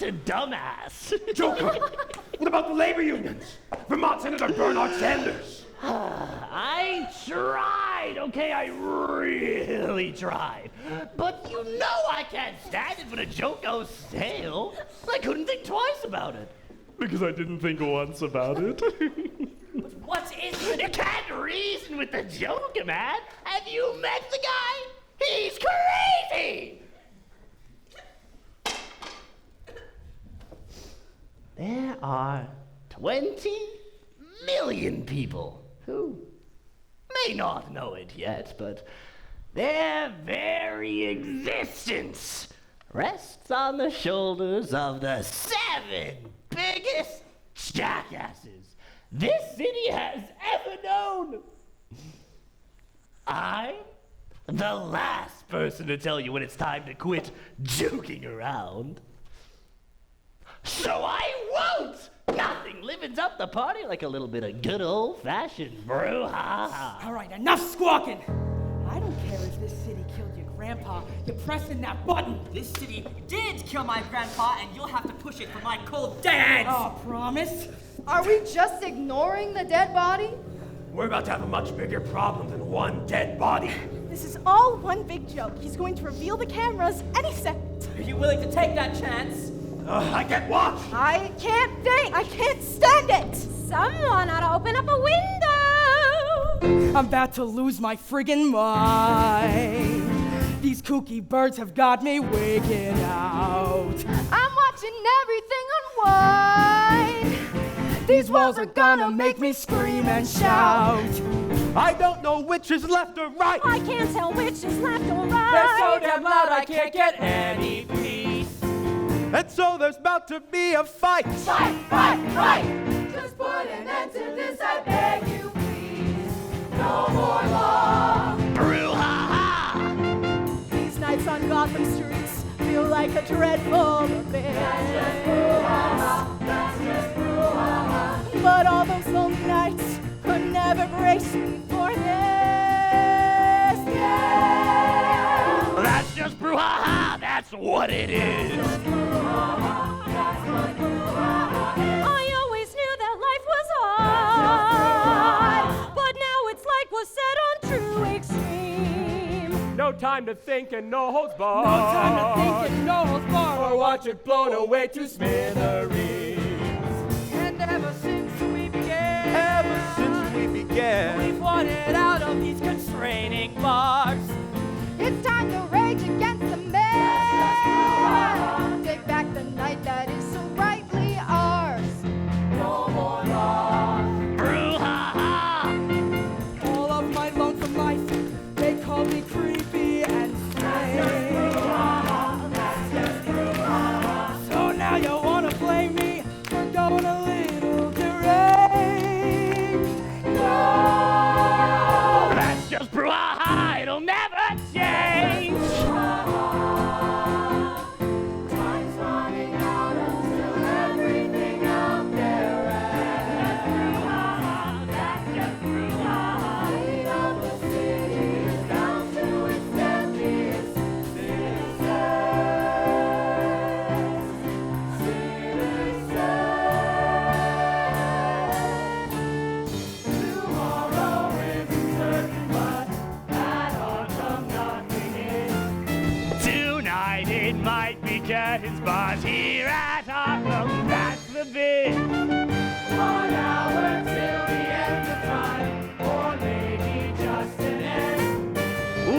to dumbass. Joker! What about the labor unions? Vermont Senator Bernard Sanders. I tried, okay? I really tried. But you know I can't stand it when a joke goes stale. I couldn't think twice about it. Because I didn't think once about it. What is it? You can't reason with the Joker, man. Have you met the guy? He's crazy! There are 20 million people who may not know it yet, but their very existence rests on the shoulders of the 7 biggest jackasses this city has ever known. I'm the last person to tell you when it's time to quit joking around. So I won't! Nothing livens up the party like a little bit of good old-fashioned brouhaha. All right, enough squawking. I don't care if this city killed your grandpa. You're pressing that button. This city did kill my grandpa, and you'll have to push it for my cold dead hands. Oh, promise? Are we just ignoring the dead body? We're about to have a much bigger problem than one dead body. This is all one big joke. He's going to reveal the cameras any second. Are you willing to take that chance? I can't watch. I can't think. I can't stand it. Someone ought to open up a window. I'm about to lose my friggin' mind. These kooky birds have got me wigging out. I'm watching everything unwind. These walls are gonna make me scream and shout. I don't know which is left or right. I can't tell which is left or right. They're so damn loud I can't get any peace. And so there's about to be a fight. Fight, fight, fight! Just put an end to this, I beg you, please. No more law. Brouhaha! These nights on Gotham streets feel like a dreadful event. That's just brouhaha. That's just brouhaha. But all those lonely nights could never brace me for this. Yeah. That's just brouhaha! That's what it is! I always knew that life was hard, but now it's like was set on true extreme. No time to think and no holds barred. No time to think and no holds barred. Or watch it blown away to smithereens. And ever since we began, we've wanted out of these constraining bars. It's time to rage against the man. Take back the night that is so rightly ours. No more law. Brouhaha! All of my lonesome life, they call me creepy and strange. So now you wanna blame me for going a little deranged? No! That's just brouhaha! It'll never change! Time's running out until everything out there ends. That's just brouhaha! Clean up the city down to its deadliest Tomorrow isn't certain, but that autumn nothing is. Tonight it might be curtains, but here at Arkham, that's the bit. 1 hour till the end of time, or maybe just an end.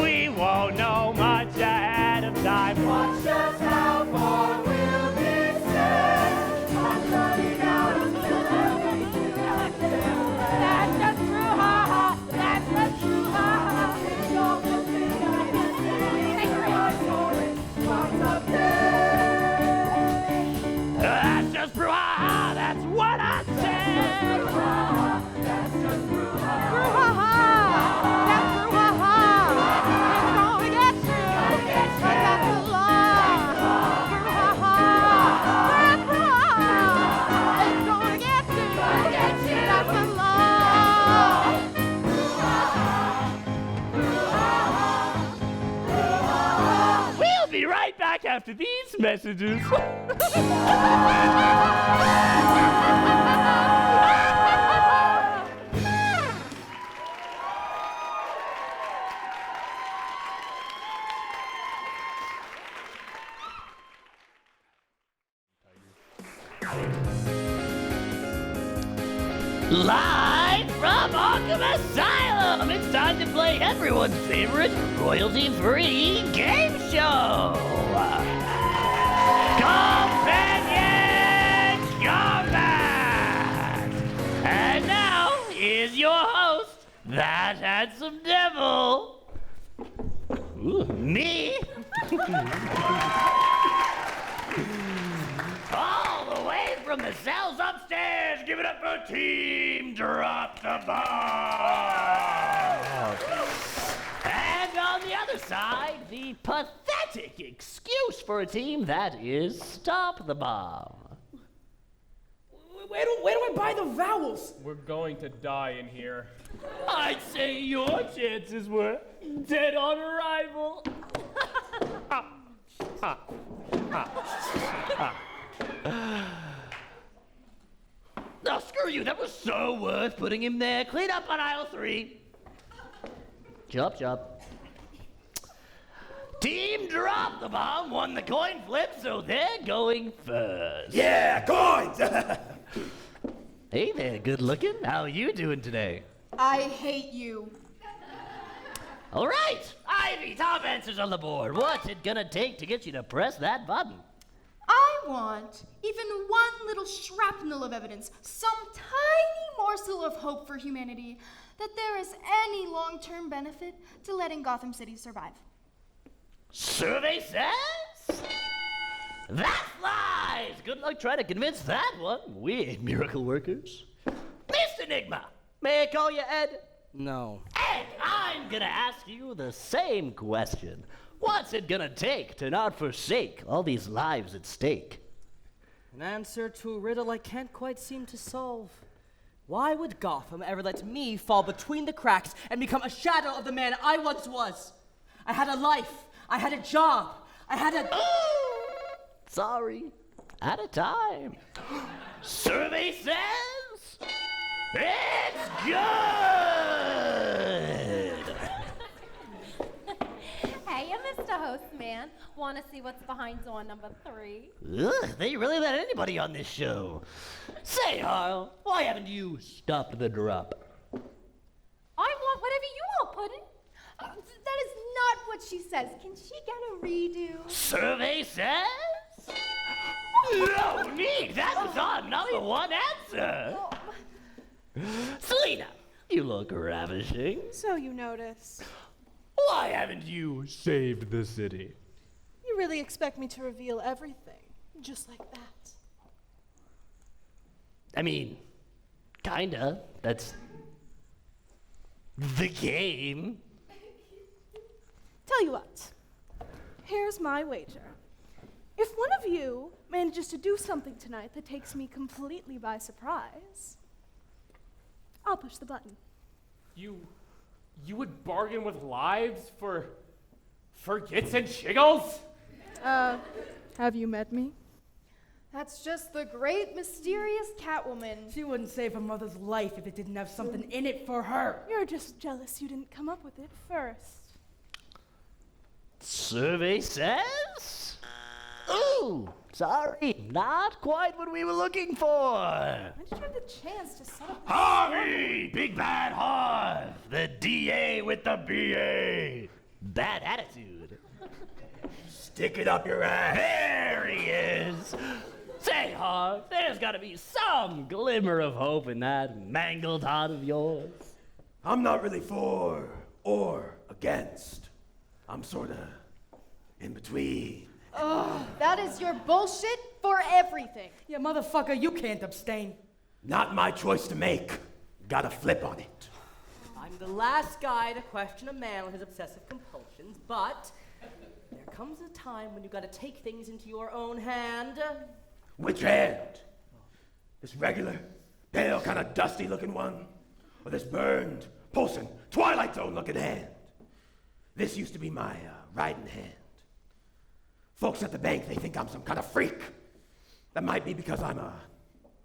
We won't know much ahead of time. Watch just how far we'll descend. I'm running out until everything out there. That's just brouhaha. That's just brouhaha. It's all the thing I can say. My story comes up there. after these messages. Live from Arkham Asylum, it's time to play everyone's favorite royalty-free game show. Companions, come back! And now, here's your host, that handsome devil. Ooh, me? All the way from the cells upstairs, give it up for Team Drop the Bomb! And on the other side, the pathetic excuse for a team that is Stop the Bomb. Where do I buy the vowels? We're going to die in here. I'd say your chances were dead on arrival. No, screw you. That was so worth putting him there. Clean up on aisle 3. Chop, chop. Team Drop the Bomb won the coin flip, so they're going first. Yeah, coins! Hey there, good looking. How you doing today? I hate you. All right, Ivy, top answers on the board. What's it gonna take to get you to press that button? I want even one little shrapnel of evidence, some tiny morsel of hope for humanity, that there is any long-term benefit to letting Gotham City survive. Survey says? That flies! Good luck trying to convince that one. We ain't miracle workers. Mr. Enigma, may I call you Ed? No. Ed, I'm gonna ask you the same question. What's it gonna take to not forsake all these lives at stake? An answer to a riddle I can't quite seem to solve. Why would Gotham ever let me fall between the cracks and become a shadow of the man I once was? I had a life. I had a job. I had a... Sorry. Out of time. Survey says... It's good! Hey, Mr. Hostman. Want to see what's behind door number 3? Ugh, they really let anybody on this show. Say, Harl, why haven't you stopped the drop? I want whatever you want, Puddin'. That is not what she says. Can she get a redo? Survey says... No, Nick, that was our number one answer. Selena, you look ravishing. So you notice. Why haven't you saved the city? You really expect me to reveal everything, just like that? I mean, kinda. That's the game. Tell you what. Here's my wager. If one of you manages to do something tonight that takes me completely by surprise, I'll push the button. You would bargain with lives for gits and shiggles? Have you met me? That's just the great, mysterious Catwoman. She wouldn't save her mother's life if it didn't have something in it for her. You're just jealous you didn't come up with it first. Survey says... Ooh, sorry, not quite what we were looking for. I just had the chance to set up. Harvey, Big Bad Harv, the DA with the BA. Bad attitude. Stick it up your ass. There he is. Say, Harv, there's gotta be some glimmer of hope in that mangled heart of yours. I'm not really for or against. I'm sorta in between. Ugh, that is your bullshit for everything. Yeah, motherfucker, you can't abstain. Not my choice to make. Gotta flip on it. I'm the last guy to question a man on his obsessive compulsions, but there comes a time when you gotta take things into your own hand. Which hand? This regular, pale, kind of dusty looking one? Or this burned, pulsing, Twilight Zone looking hand? This used to be my riding hand. Folks at the bank, they think I'm some kind of freak. That might be because I'm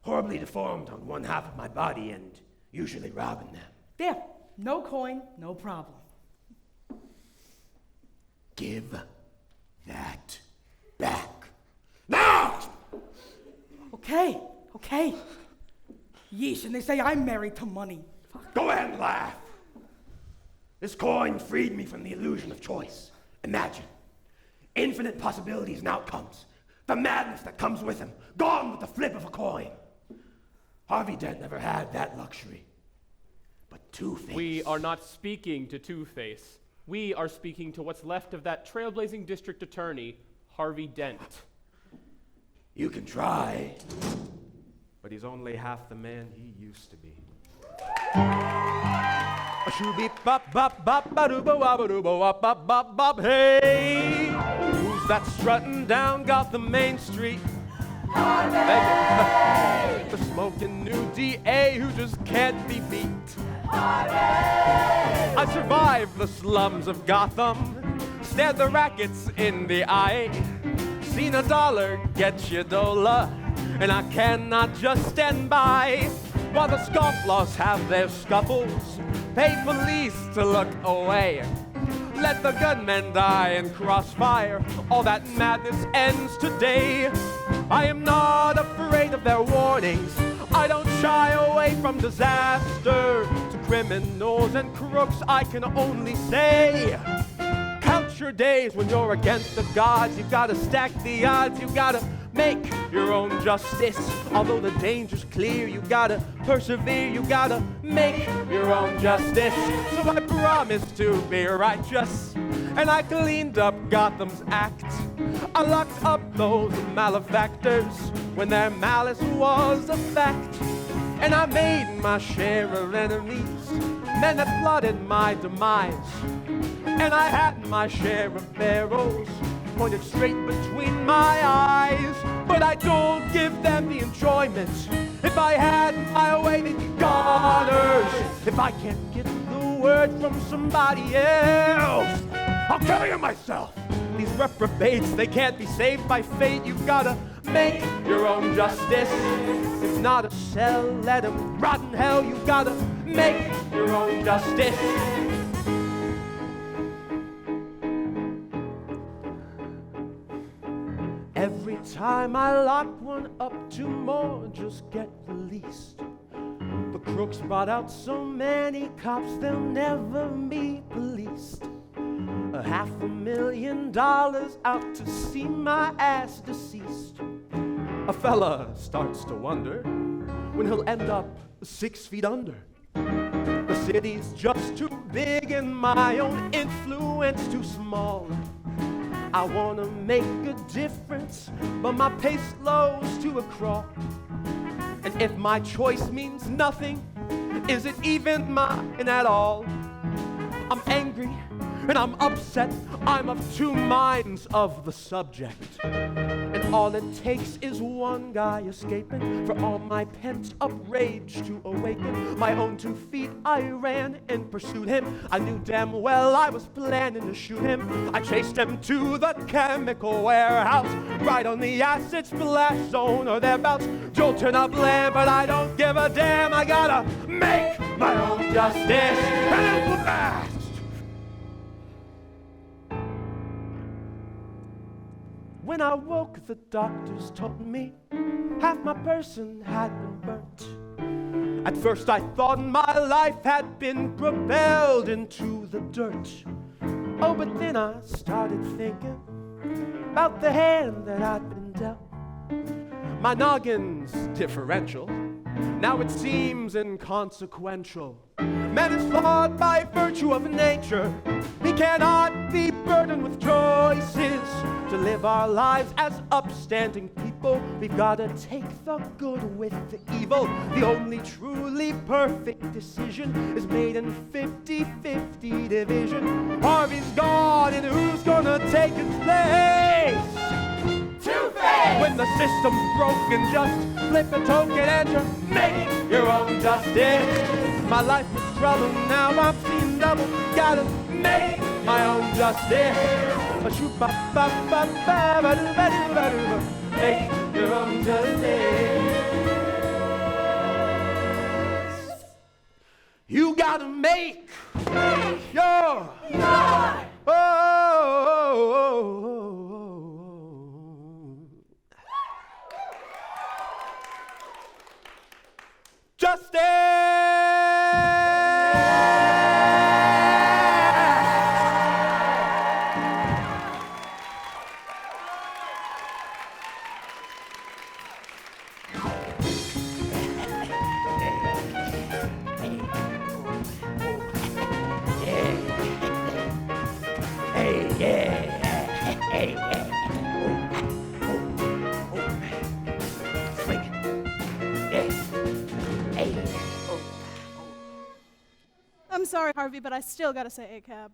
horribly deformed on one half of my body and usually robbing them. There, no coin, no problem. Give that back. Now! Okay. Yeesh, and they say I'm married to money. Go ahead and laugh. This coin freed me from the illusion of choice. Imagine. Infinite possibilities and outcomes. The madness that comes with them. Gone with the flip of a coin. Harvey Dent never had that luxury. But Two-Face... We are not speaking to Two-Face. We are speaking to what's left of that trailblazing district attorney, Harvey Dent. You can try, but he's only half the man he used to be. Hey, who's that strutting down Gotham Main Street? Harvey! The smoking new DA who just can't be beat. Harvey! I survived the slums of Gotham, stared the rackets in the eye, seen a dollar get you $1, and I cannot just stand by while the scofflaws have their scuffles, pay police to look away, let the gunmen die in crossfire. All that madness ends today. I am not afraid of their warnings. I don't shy away from disaster. To criminals and crooks I can only say, count your days when you're against the gods. You gotta stack the odds, you gotta make your own justice. Although the danger's clear, you gotta persevere, you gotta make your own justice. So I promised to be righteous, and I cleaned up Gotham's act. I locked up those malefactors when their malice was a fact. And I made my share of enemies, men that plotted my demise. And I had my share of barrels pointed straight between my eyes. But I don't give them the enjoyment. If I had my way, they'd be goners. If I can't get the word from somebody else, I'll kill you myself. These reprobates, they can't be saved by fate. You've gotta make your own justice. It's not a cell, let them rot in hell. You've gotta make your own justice. Every time I lock one up, 2 more just get released. The crooks brought out so many cops, they'll never be policed. $500,000 out to see my ass deceased. A fella starts to wonder when he'll end up 6 feet under. The city's just too big and my own influence too small. I wanna make a difference, but my pace slows to a crawl. And if my choice means nothing, is it even mine at all? I'm angry and I'm upset, I'm of 2 minds of the subject. And all it takes is one guy escaping for all my pent-up rage to awaken. My own 2 feet I ran and pursued him. I knew damn well I was planning to shoot him. I chased him to the chemical warehouse, right on the acid splash zone or thereabouts. Jolting up land, but I don't give a damn. I gotta make my own justice, and it will last. When I woke, the doctors told me half my person had been burnt. At first I thought my life had been propelled into the dirt. Oh, but then I started thinking about the hand that I'd been dealt. My noggin's differential, now it seems inconsequential. Man is flawed by virtue of nature. He cannot be burdened with choices. To live our lives as upstanding people, we've gotta take the good with the evil. The only truly perfect decision is made in 50-50 division. Harvey's gone, and who's gonna take his place? Two-Face! When the system's broken, just flip a token and you make your own justice. My life is trouble now, I'm seeing double. Gotta make my own justice. Make your own justice. You gotta make your justice. I'm sorry, Harvey, but I still gotta say A-cab.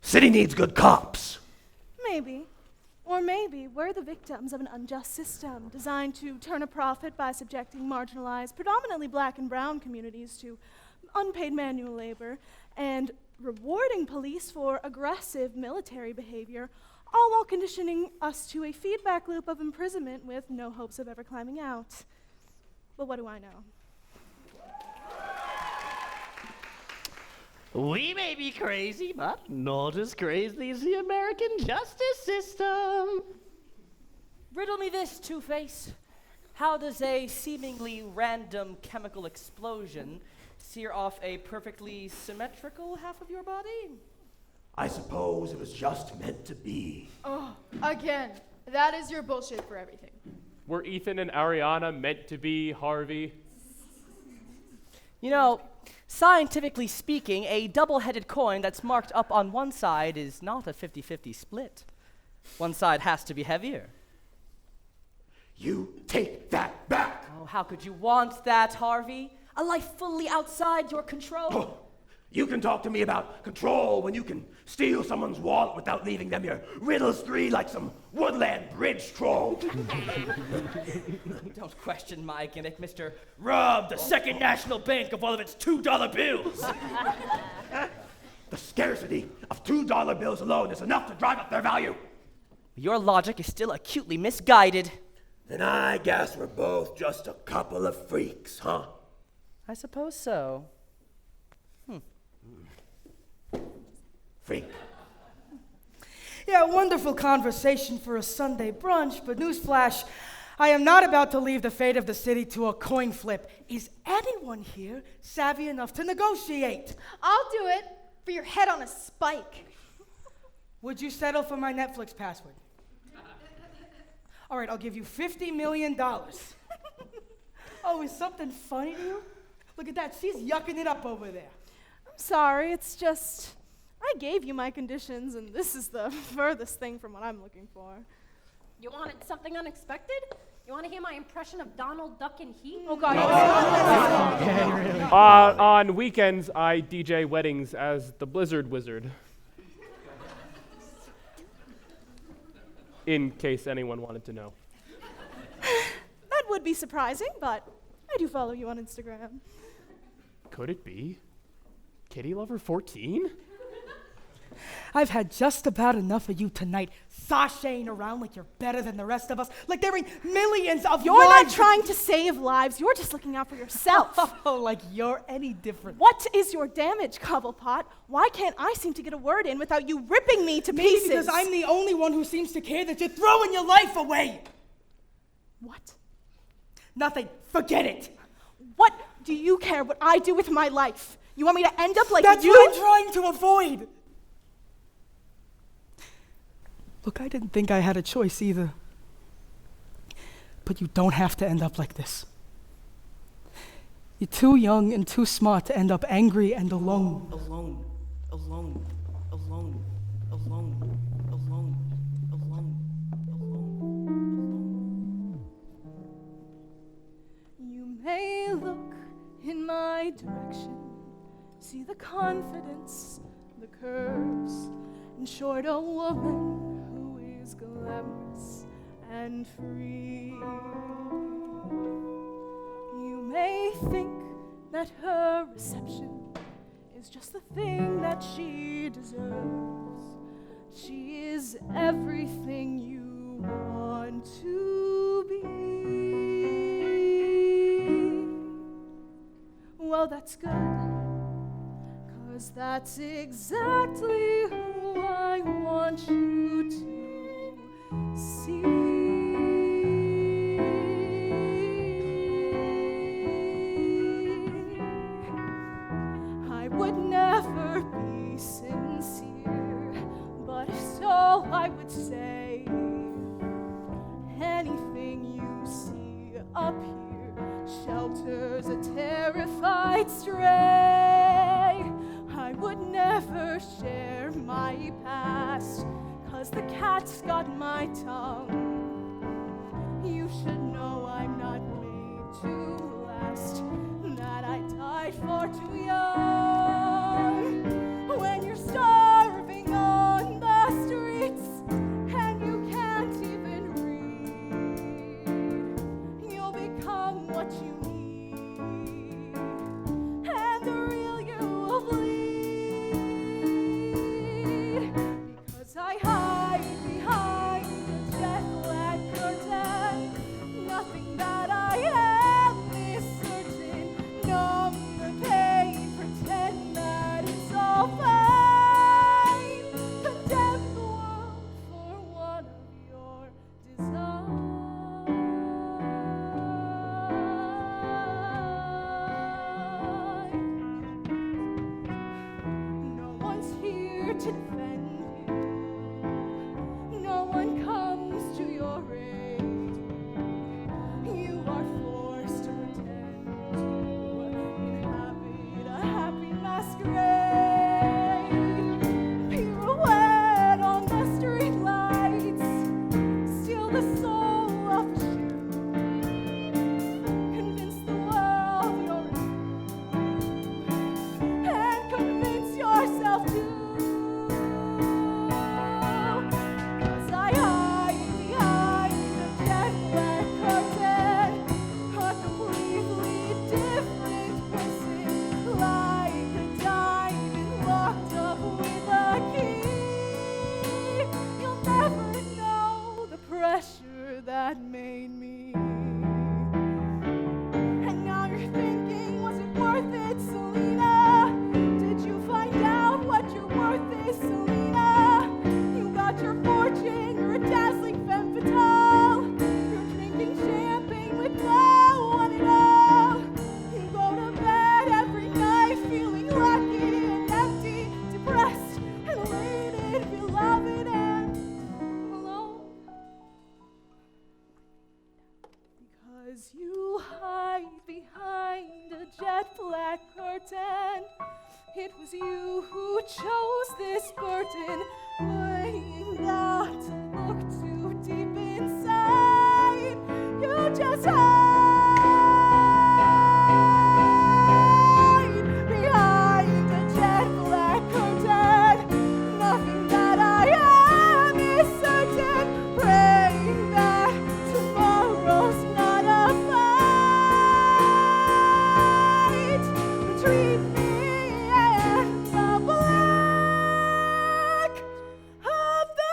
City needs good cops. Maybe. Or maybe we're the victims of an unjust system designed to turn a profit by subjecting marginalized, predominantly black and brown communities to unpaid manual labor and rewarding police for aggressive military behavior, all while conditioning us to a feedback loop of imprisonment with no hopes of ever climbing out. But what do I know? We may be crazy, but not as crazy as the American justice system. Riddle me this, Two-Face. How does a seemingly random chemical explosion sear off a perfectly symmetrical half of your body? I suppose it was just meant to be. Oh, again, that is your bullshit for everything. Were Ethan and Ariana meant to be, Harvey? You know, scientifically speaking, a double-headed coin that's marked up on one side is not a 50-50 split. One side has to be heavier. You take that back! Oh, how could you want that, Harvey? A life fully outside your control. Oh, you can talk to me about control when you can steal someone's wallet without leaving them your riddles free like some woodland bridge troll. Don't question my gimmick, Mr. Rob, the Second National Bank of all of its $2 bills. The scarcity of $2 bills alone is enough to drive up their value. Your logic is still acutely misguided. Then I guess we're both just a couple of freaks, huh? I suppose so. Freak. Yeah, wonderful conversation for a Sunday brunch, but newsflash, I am not about to leave the fate of the city to a coin flip. Is anyone here savvy enough to negotiate? I'll do it for your head on a spike. Would you settle for my Netflix password? All right, I'll give you $50 million. Oh, is something funny to you? Look at that, she's yucking it up over there. I'm sorry, it's just, I gave you my conditions, and this is the furthest thing from what I'm looking for. You wanted something unexpected? You want to hear my impression of Donald Duck in Heat? Oh, God. On weekends, I DJ weddings as the Blizzard Wizard. In case anyone wanted to know. That would be surprising, but I do follow you on Instagram. Could it be? Kitty Lover 14? I've had just about enough of you tonight, sashaying around like you're better than the rest of us, like there ain't millions of You're not trying to save lives, you're just looking out for yourself. Oh, like you're any different. What is your damage, Cobblepot? Why can't I seem to get a word in without you ripping me to Maybe pieces? because I'm the only one who seems to care that you're throwing your life away. What? Nothing. Forget it. What do you care what I do with my life? You want me to end up like That's you? what I'm trying to avoid. Look, I didn't think I had a choice either. But you don't have to end up like this. You're too young and too smart to end up angry and alone. Alone, alone, alone, alone, alone, alone, alone. You may look in my direction, see the confidence, the curves, in short a woman who is glamorous and free. You may think that her reception is just the thing that she deserves. She is everything you want to be. Well, that's good, 'cause that's exactly who I want you to see. I would never be sincere, but if so, I would say anything you see up here shelters a terrified stray. I would never share my past, 'cause the cat's got my tongue. You should know I'm not made to last, that I died far too young. When you're starving on the streets and you can't even read, you'll become what you need, and the real you will bleed. Because I hide behind the jet black curtain, nothing that I am is certain. Numb the pain, pretend that it's all fine. Condemn the world for one of your designs. No one's here to defend you. No one comes to your aid. You are forced to pretend to inhabit a happy masquerade. Pirouette on the street lights, steal the soul of a shoe. Convince the world you're and convince yourself too. 'Cause I hide behind the jet black curtain, a completely different person, like a diamond locked up with a key. You'll never know the pressure that made me. And now you're thinking, was it worth it, Selena? Did you find out what your worth is, Selena? You got your fortune, you're a dazzling femme fatale. You're drinking champagne with no one at all. You go to bed every night feeling lucky and empty, depressed and elated, beloved and alone. Because you hide behind a jet black curtain. It was you who chose this burden, lying not to look too deep inside. You just hide behind a jet black curtain. Nothing that I am is certain, praying that tomorrow's not a fight between me and the black of the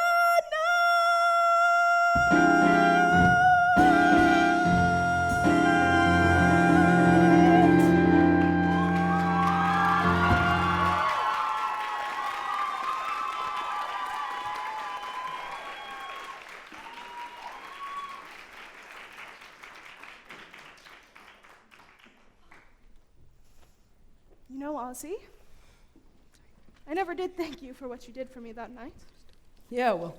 You know, Ozzy, I never did thank you for what you did for me that night. Yeah, well,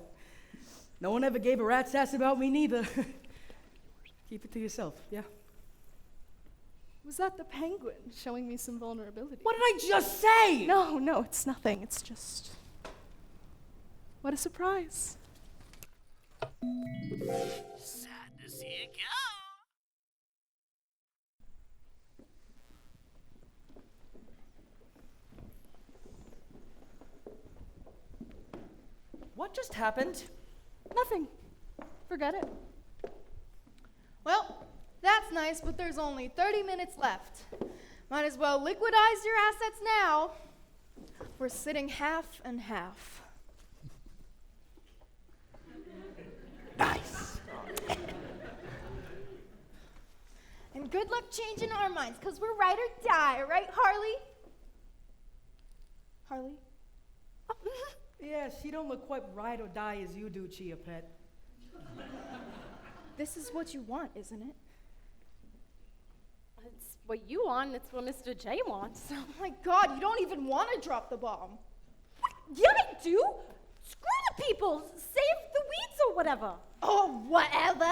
no one ever gave a rat's ass about me neither. Keep it to yourself, yeah? Was that the penguin showing me some vulnerability? What did I just say? No, it's nothing. It's just... What a surprise. Sad to see it go. What just happened? Nothing. Forget it. Well, that's nice, but there's only 30 minutes left. Might as well liquidize your assets now. We're sitting half and half. Nice. And good luck changing our minds, because we're ride or die, right, Harley? Harley? Yeah, she don't look quite ride or die as you do, Chia Pet. This is what you want, isn't it? It's what you want, it's what Mr. J wants. Oh my God, you don't even want to drop the bomb. Yeah, I do. Screw the people. Save the weeds or whatever. Oh, whatever.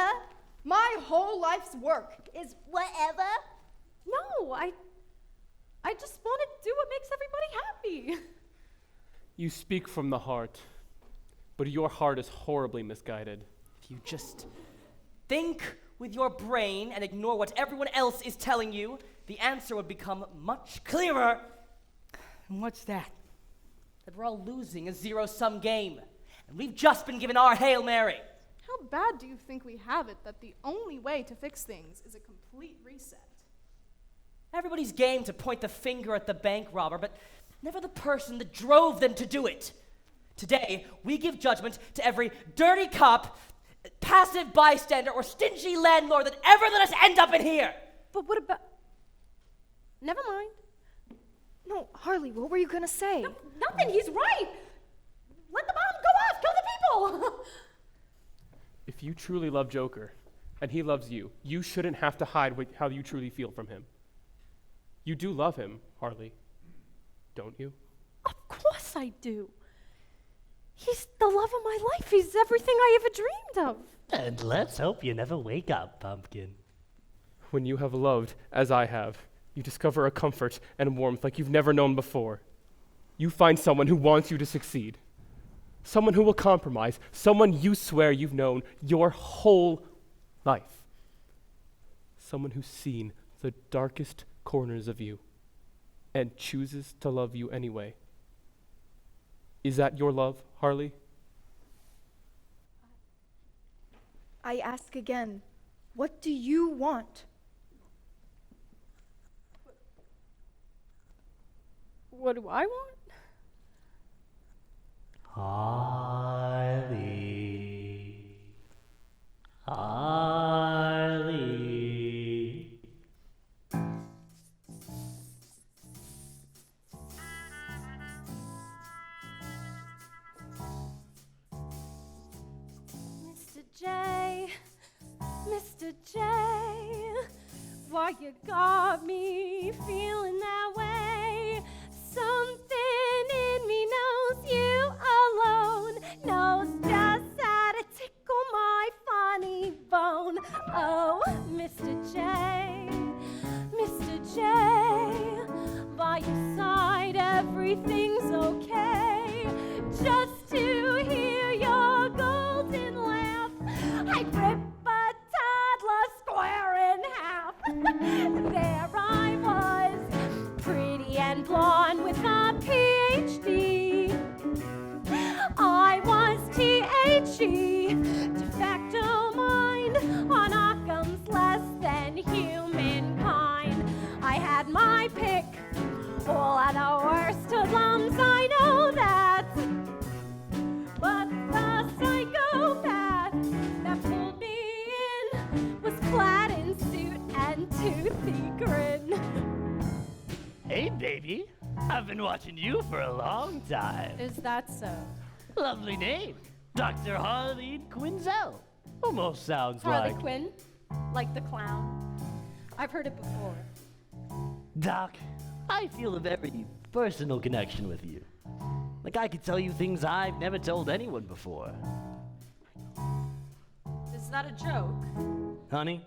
My whole life's work is whatever. No, I just want to do what makes everybody happy. You speak from the heart, but your heart is horribly misguided. If you just think with your brain and ignore what everyone else is telling you, the answer would become much clearer. And what's that? That we're all losing a zero-sum game, and we've just been given our Hail Mary. How bad do you think we have it that the only way to fix things is a complete reset? Everybody's game to point the finger at the bank robber, but never the person that drove them to do it. Today, we give judgment to every dirty cop, passive bystander, or stingy landlord that ever let us end up in here. But what about... Never mind. No, Harley, what were you gonna say? No, nothing, he's right. Let the bomb go off, kill the people. If you truly love Joker, and he loves you, you shouldn't have to hide how you truly feel from him. You do love him, Harley, don't you? Of course I do. He's the love of my life. He's everything I ever dreamed of. And let's hope you never wake up, Pumpkin. When you have loved, as I have, you discover a comfort and warmth like you've never known before. You find someone who wants you to succeed. Someone who will compromise. Someone you swear you've known your whole life. Someone who's seen the darkest corners of you and chooses to love you anyway. Is that your love, Harley? I ask again, what do you want? What do I want? Harley. Harley. Mr. J, why you got me feeling that way? Something in me knows you alone, knows just how to tickle my funny bone. Oh, Mr. J, by your side everything's okay. Just to hear your golden laugh, I'd rip a toddler square in half. There I was, pretty and blonde with a PhD. I was THE, de facto mind on Occam's less than humankind. I had my pick, all of the worst hoodlums, I know that. But the psychopath that pulled me in was clad in suit and toothy grin. Hey, baby. I've been watching you for a long time. Is that so? Lovely name. Dr. Harley Quinzel. Almost sounds Harley like... Quinn, like the clown. I've heard it before. Doc, I feel a very personal connection with you. Like I could tell you things I've never told anyone before. Is that a joke? Honey,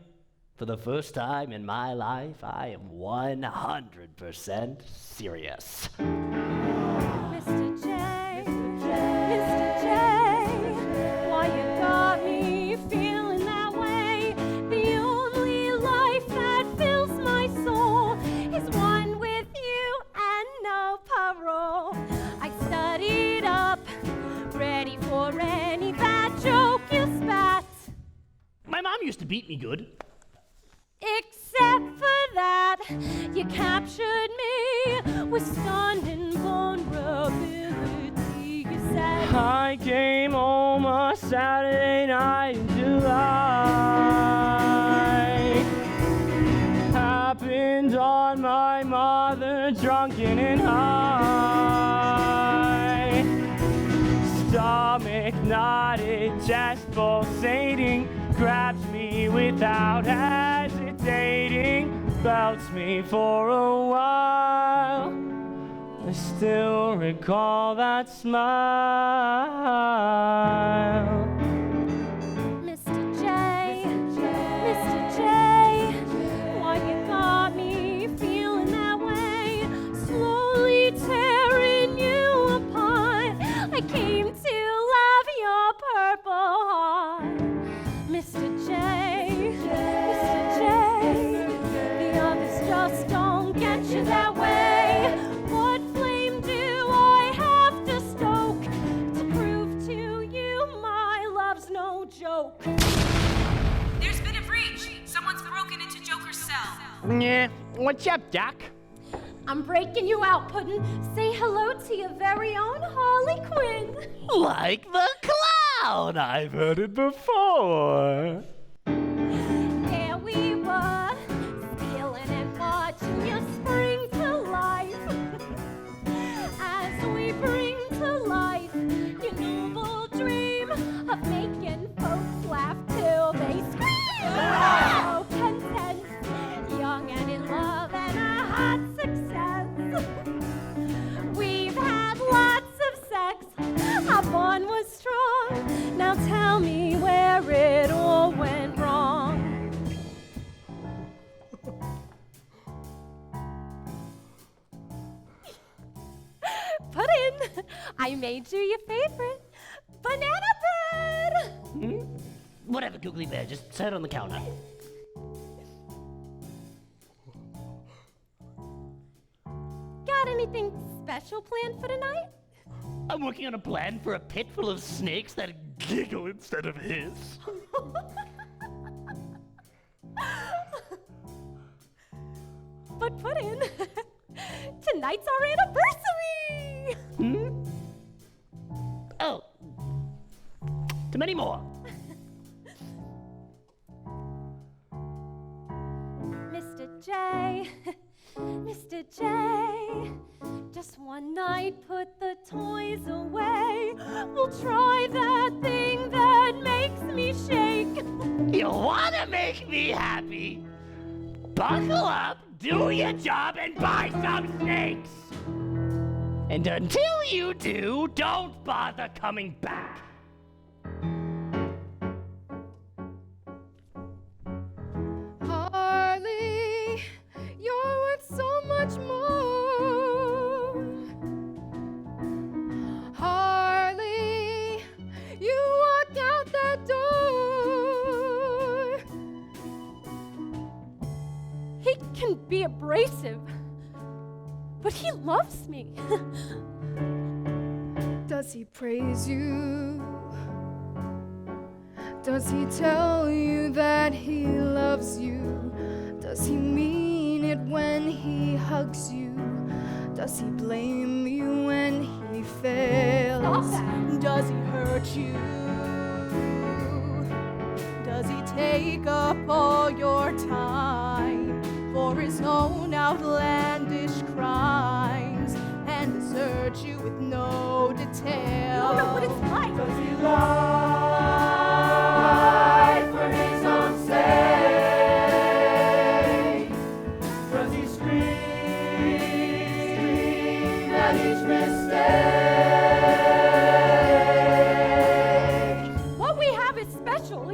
for the first time in my life, I am 100% serious. Mr. J, why you got me feeling that way? The only life that fills my soul is one with you and no parole. I studied up, ready for any bad joke you spat. My mom used to beat me good. Except for that, you captured me with stunned and vulnerable. ability, you said. I came home a Saturday night in July. Happened on my mother, drunken and high. Stomach knotted, chest pulsating, grabs me without hesitating, belts me for a while. I still recall that smile. Mr. J, why you got me feeling that way? Slowly tearing you apart. I came to love your purple heart. Mr. J, the others just don't get you that way. What flame do I have to stoke to prove to you my love's no joke? There's been a breach. Someone's broken into Joker's cell. Yeah, what's up, Doc? I'm breaking you out, Puddin'. Say hello to your very own Harley Quinn. Like the clown! I've heard it before. There we were, stealing and watching you spring to life. As we bring to life your noble dream of making folks laugh till they scream. So content, young and in love and a hot success. We've had lots of sex, our bond was strong. Now tell me where it all went wrong. Puddin', I made you your favorite banana bread. Whatever, Googly Bear, just set it on the counter. Got anything special planned for tonight? I'm working on a plan for a pit full of snakes that giggle instead of hiss. But Puddin', tonight's our anniversary! Oh. Too many more. Mr. J, just one night put the toys away. We'll try that thing that makes me shake. You wanna make me happy? Buckle up, do your job, and buy some snakes! And until you do, don't bother coming back. Harley, you're worth so much more. Harley, you walked out that door. He can be abrasive, but he loves me. Does he praise you? Does he tell you that he loves you? Does he mean it when he hugs you? Does he blame you when he fails? Stop that. Does he hurt you? Does he take up all your time for his own outlandish crimes and desert you with no details? You don't know what it's like. Does he lie for his own sake? Does he scream at each mistake? What we have is special.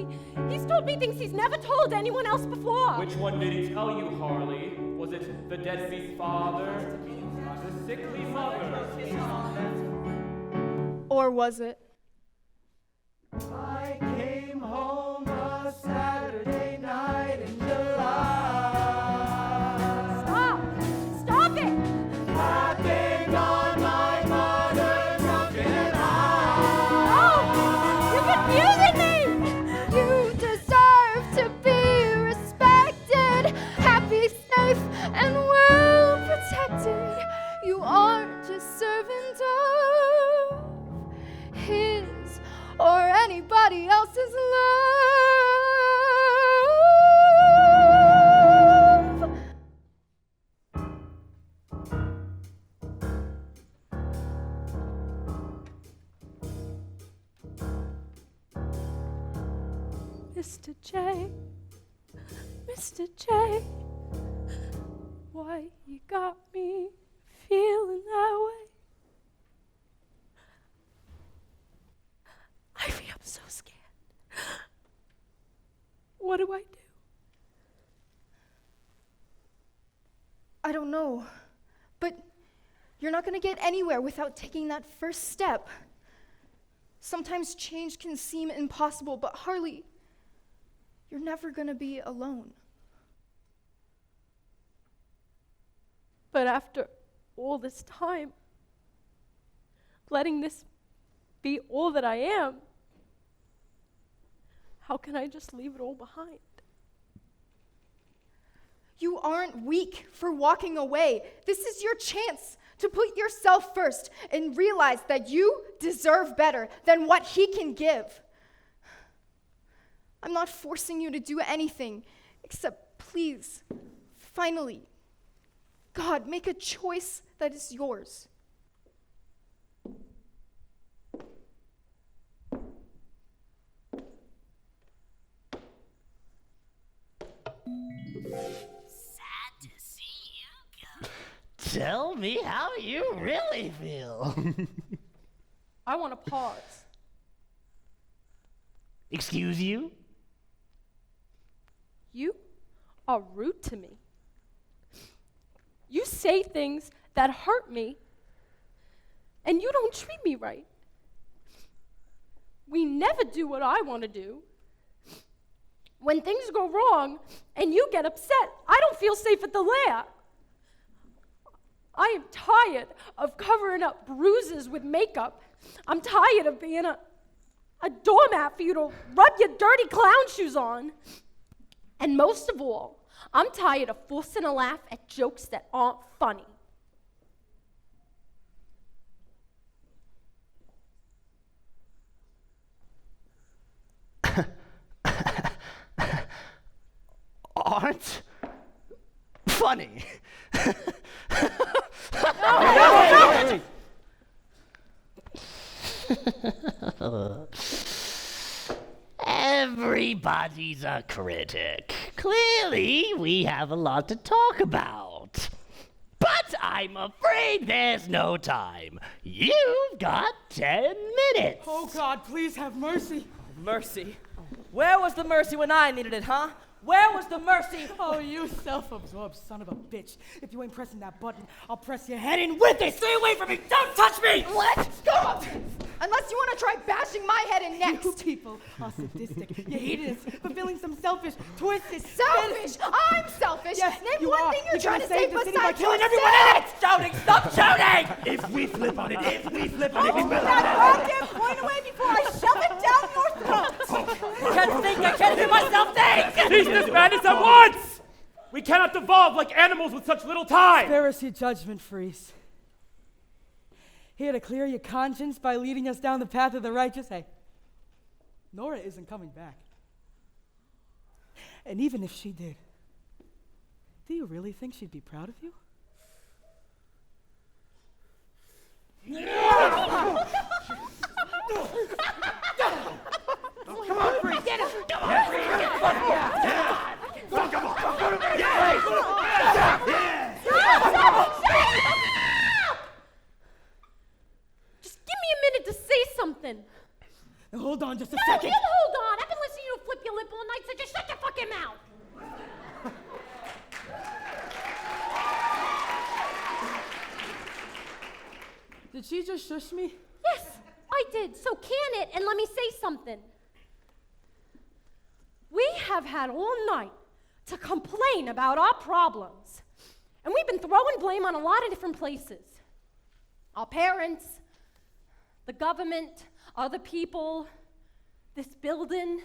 He's told me things he's never told anyone else before. Which one did he tell you, Harley? Was it the deadbeat father? The sickly mother? Or was it? I came home a Saturday night in July. Stop! Stop it! Happened on my mother, drunken and high. Oh! You're confusing me! You deserve to be respected, happy, safe, and well protected. You aren't just servant of his or anybody else's love. Mr. J, Mr. J, why you got me feeling that way? Ivy, I'm so scared. What do I do? I don't know, but you're not gonna get anywhere without taking that first step. Sometimes change can seem impossible, but Harley, you're never gonna be alone. But after all this time, letting this be all that I am, how can I just leave it all behind? You aren't weak for walking away. This is your chance to put yourself first and realize that you deserve better than what he can give. I'm not forcing you to do anything, except please, finally, God, make a choice that is yours. Sad to see you go. Tell me how you really feel. I want to pause. Excuse you? You are rude to me. You say things that hurt me, and you don't treat me right. We never do what I want to do. When things go wrong and you get upset, I don't feel safe at the lair. I am tired of covering up bruises with makeup. I'm tired of being a doormat for you to rub your dirty clown shoes on. And most of all, I'm tired of forcing a laugh at jokes that aren't funny. Aren't funny. Everybody's a critic. Clearly, we have a lot to talk about. But I'm afraid there's no time. You've got 10 minutes. Oh, God, please have mercy. Mercy? Where was the mercy when I needed it, huh? Where was the mercy? Oh, you self-absorbed son of a bitch. If you ain't pressing that button, I'll press your head in with it. Stay away from me! Don't touch me! What? Stop! Unless you want to try bashing my head in next. You people are sadistic. You hedonists, fulfilling some selfish, twisted... Selfish? I'm selfish? Yes, Name you one are. thing you're trying to say the city by besides killing yourself. everyone in it! Shouting! Stop shouting! If we flip on it, we will. That goddamn point away before I shove it down your throat. I can't think! I can't hear myself think! Cease this madness at once! We cannot devolve like animals with such little time! Spare us your judgment, Freeze. Here to clear your conscience by leading us down the path of the righteous. Hey, Nora isn't coming back. And even if she did, do you really think she'd be proud of you? Come on, Freeze! Get him! Come on, Freeze! Come on! Just give me a minute to say something. Now hold on just a No, second. you hold on. I've been listening to you flip your lip all night, so just shut your fucking mouth. Did she just shush me? Yes, I did. So can it, and let me say something. We have had all night to complain about our problems. And we've been throwing blame on a lot of different places. Our parents, the government, other people, this building,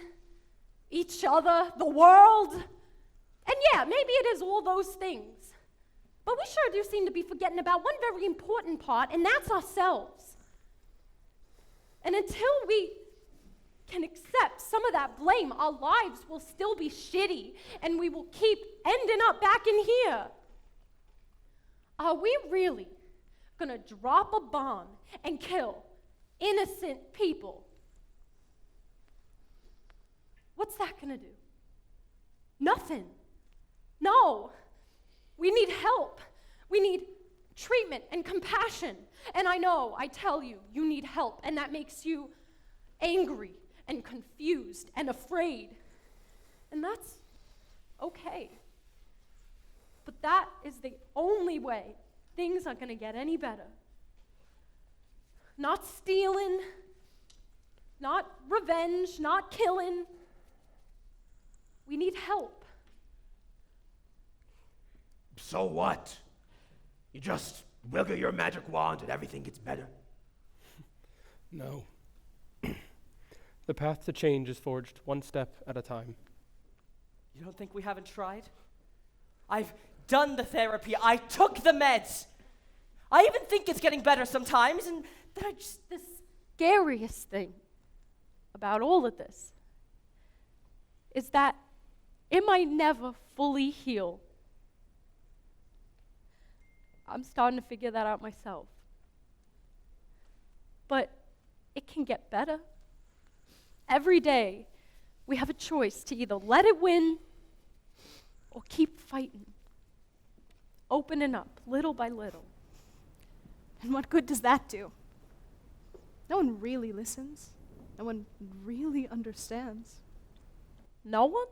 each other, the world. And yeah, maybe it is all those things. But we sure do seem to be forgetting about one very important part, and that's ourselves. And until we can accept some of that blame, our lives will still be shitty, and we will keep ending up back in here. Are we really gonna drop a bomb and kill innocent people? What's that gonna do? Nothing. No. We need help. We need treatment and compassion. And I know, I tell you, you need help, and that makes you angry and confused and afraid. And that's okay. But that is the only way things are gonna get any better. Not stealing, not revenge, not killing. We need help. So what? You just wiggle your magic wand and everything gets better? No. The path to change is forged one step at a time. You don't think we haven't tried? I've done the therapy. I took the meds. I even think it's getting better sometimes, and then I just... The scariest thing about all of this is that it might never fully heal. I'm starting to figure that out myself. But it can get better. Every day, we have a choice to either let it win or keep fighting, opening up little by little. And what good does that do? No one really listens. No one really understands. No one?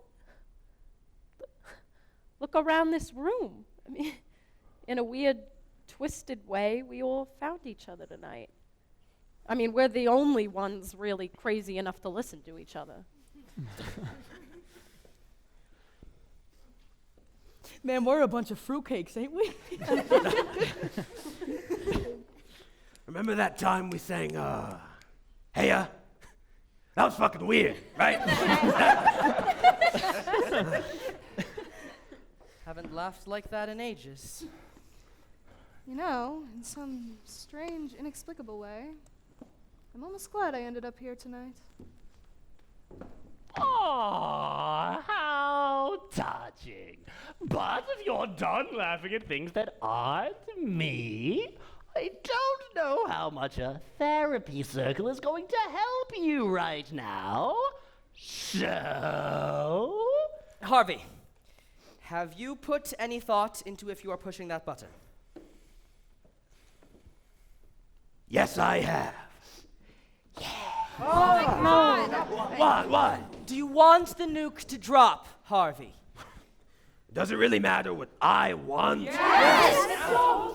Look around this room. I mean, in a weird, twisted way, we all found each other tonight. I mean, we're the only ones really crazy enough to listen to each other. Man, we're a bunch of fruitcakes, ain't we? Remember that time we sang, Heya? That was fucking weird, right? Haven't laughed like that in ages. You know, in some strange, inexplicable way, I'm almost glad I ended up here tonight. Aw, how touching. But if you're done laughing at things that aren't me, I don't know how much a therapy circle is going to help you right now. So... Harvey, have you put any thought into if you are pushing that button? Yes, I have. Oh my God! What? Do you want the nuke to drop, Harvey? Does it really matter what I want? Yes!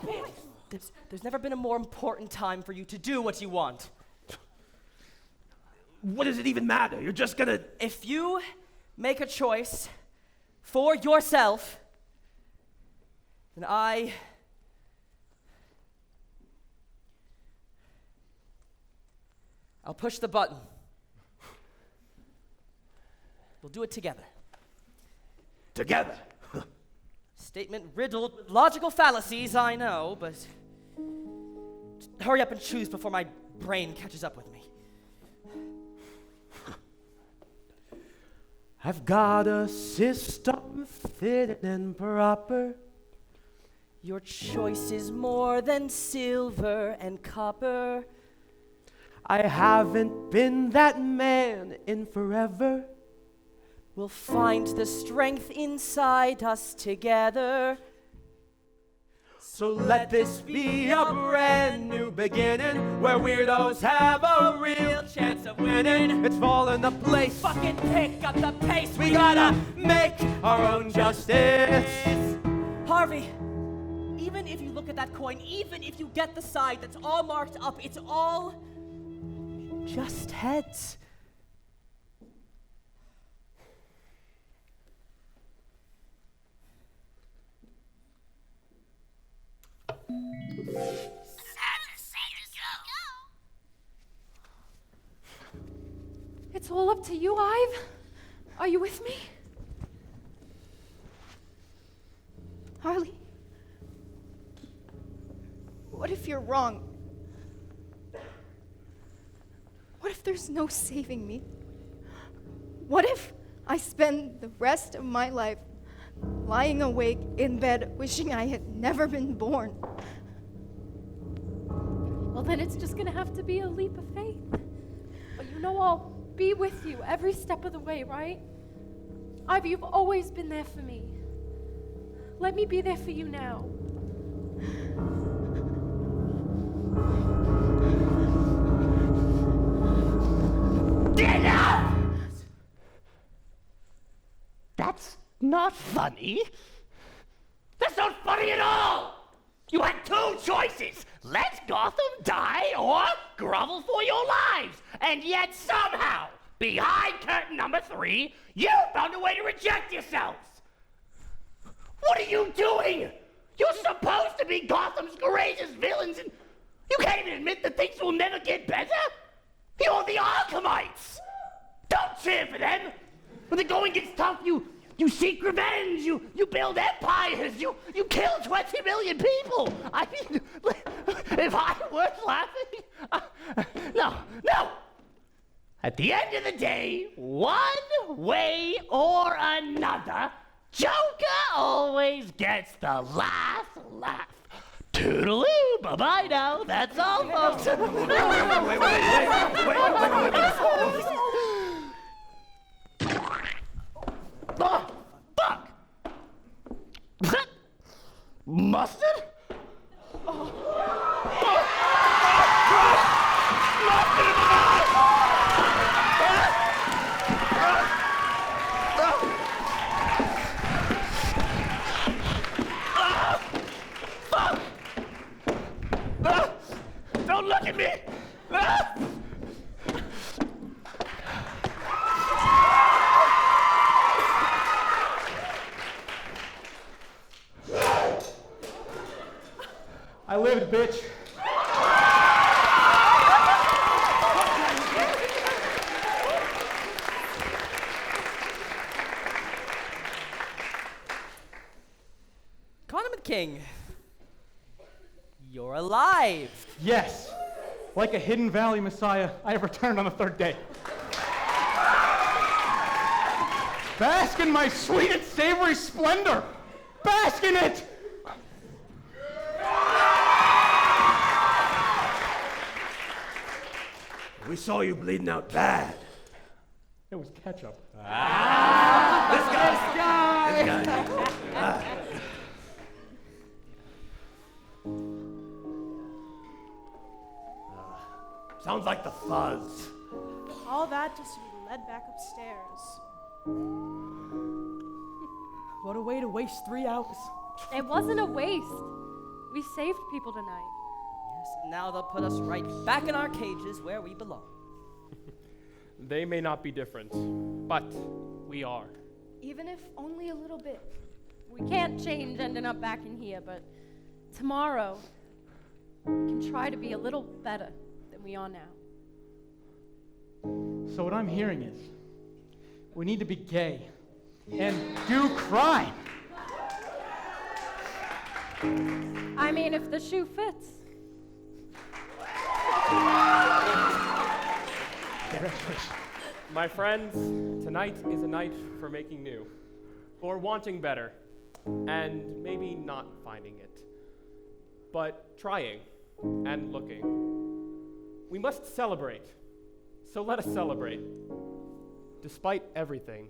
There's never been a more important time for you to do what you want. What does it even matter? You're just gonna... If you make a choice for yourself, then I'll push the button. We'll do it together. Together? Statement riddled with logical fallacies, I know, but just hurry up and choose before my brain catches up with me. I've got a system fitted and proper. Your choice is more than silver and copper. I haven't been that man in forever. We'll find the strength inside us together. So let this be a brand new beginning, where weirdos have a real chance of winning. It's falling into place. Fucking pick up the pace. We gotta make our own justice. Harvey, even if you look at that coin, even if you get the side that's all marked up, it's all just heads. It's all up to you, Ive. Are you with me? Harley, if you're wrong? What if there's no saving me? What if I spend the rest of my life lying awake in bed wishing I had never been born? Well, then it's just gonna have to be a leap of faith. But you know I'll be with you every step of the way, right? Ivy, you've always been there for me. Let me be there for you now. Dinner! That's not funny. That's not funny at all! You had two choices. Let Gotham die or grovel for your lives. And yet somehow, behind curtain number 3, you found a way to reject yourselves. What are you doing? You're supposed to be Gotham's courageous villains, and you can't even admit that things will never get better? You're the Arkhamites! Don't cheer for them! When the going gets tough, you seek revenge, you build empires, you kill 20 million people! I mean, if I weren't laughing... No! At the end of the day, one way or another, Joker always gets the last laugh. Toodaloo, bye-bye now, that's all, folks. Wait. Oh, fuck! Mustard? Don't look at me! I lived, bitch. Condiment King, you're alive. Yes. Like a Hidden Valley Messiah, I have returned on the 3rd day. Bask in my sweet and savory splendor! Bask in it! We saw you bleeding out bad. It was ketchup. This guy. Sounds like the fuzz. All that just to be led back upstairs. What a way to waste 3 hours. It wasn't a waste. We saved people tonight. Yes, and now they'll put us right back in our cages where we belong. They may not be different, but we are. Even if only a little bit. We can't change ending up back in here, but tomorrow we can try to be a little better than we are now. So what I'm hearing is, we need to be gay and do crime. I mean, if the shoe fits. My friends, tonight is a night for making new, for wanting better, and maybe not finding it, but trying and looking. We must celebrate, so let us celebrate. Despite everything,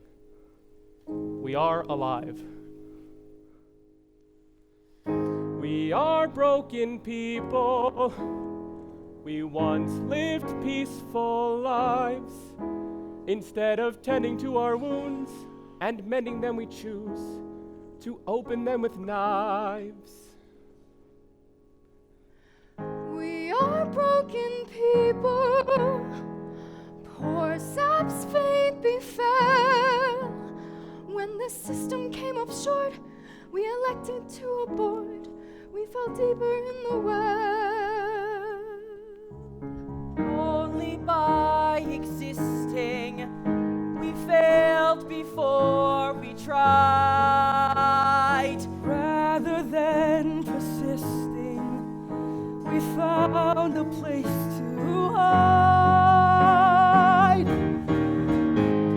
we are alive. We are broken people. We once lived peaceful lives. Instead of tending to our wounds and mending them, we choose to open them with knives. We are broken people. Poor sap's fate befell. When the system came up short, we elected to abort. We fell deeper in the well. Only by existing, we failed before we tried. Rather than persisting, we we found a place to hide.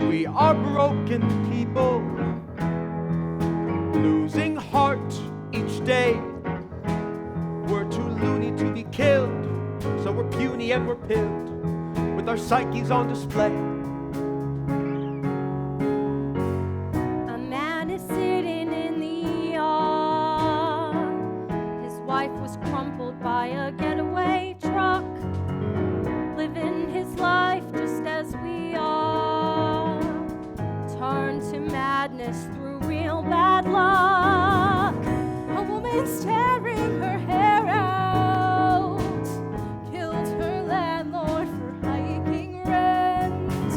We are broken people, losing heart each day. We're too loony to be killed, so we're puny and we're pilled, with our psyches on display. A man is sitting in the yard. His wife was crumpled by a getaway truck, living his life just as we are. Turned to madness through real bad luck. A woman staring her hair out, killed her landlord for hiking rent.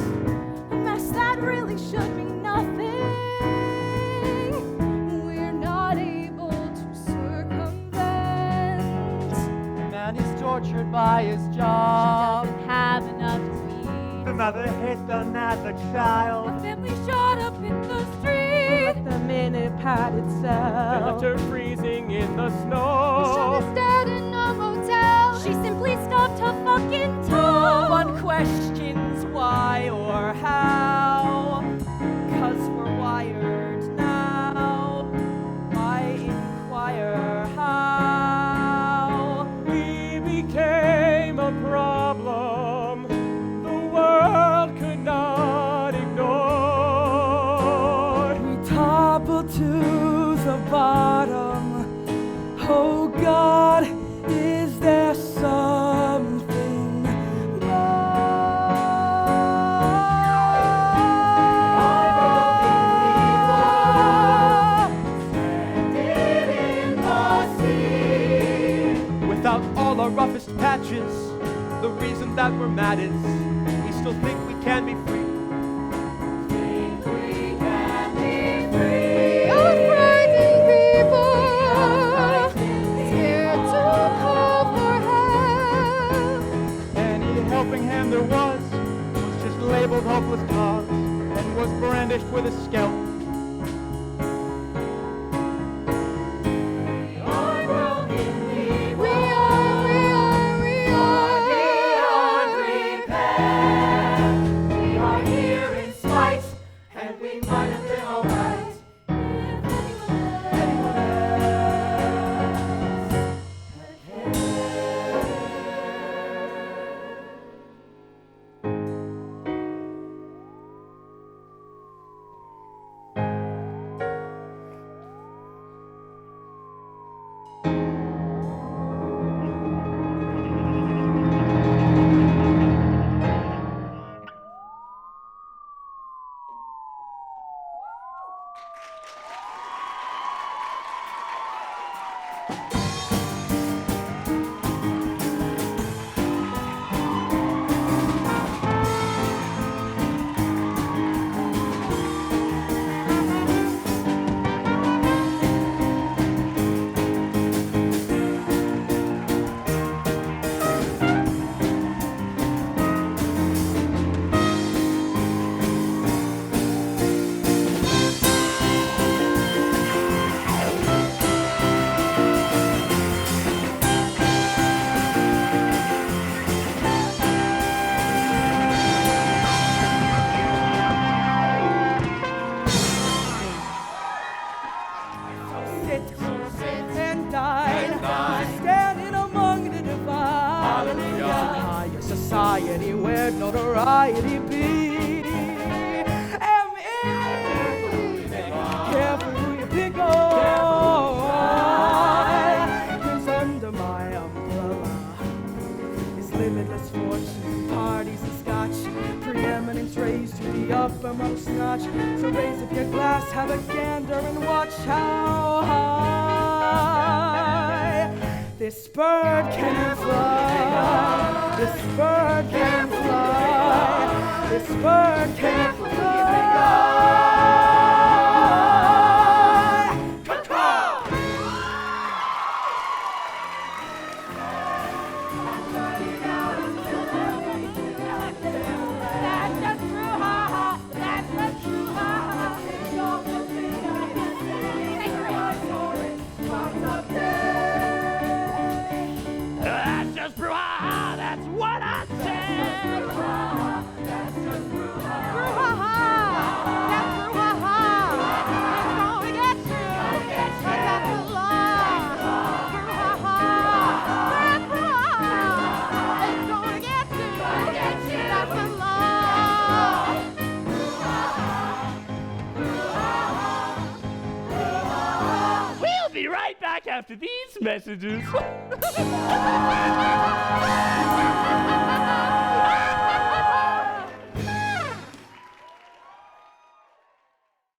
A mess that really should be nothing. We're not able to circumvent. Man is tortured by his job. She doesn't have enough to eat. The mother hit another child. A family shot up in the street. Let the minute padded They cell. left her freezing in the The son snow. is dead in a motel. She simply stopped her fucking toe. No one questions why or how, 'cause we're wired now. Why inquire how? We became a problem the world could not ignore. We topple to the bottom. Oh God, is there something Without all our roughest patches, the reason that we're mad is we still think we can be free. Fighting people, scared to call for help. Any helping hand there was just labeled hopeless cause and was brandished with a scalp. Society where notoriety be. Careful who you pick on, 'cause under my umbrella is limitless fortune, parties and scotch, preeminence raised to the uppermost notch. So raise up your glass, have a gander, and watch how high this bird can fly. This bird can fly. This bird can fly. Ah! after these messages.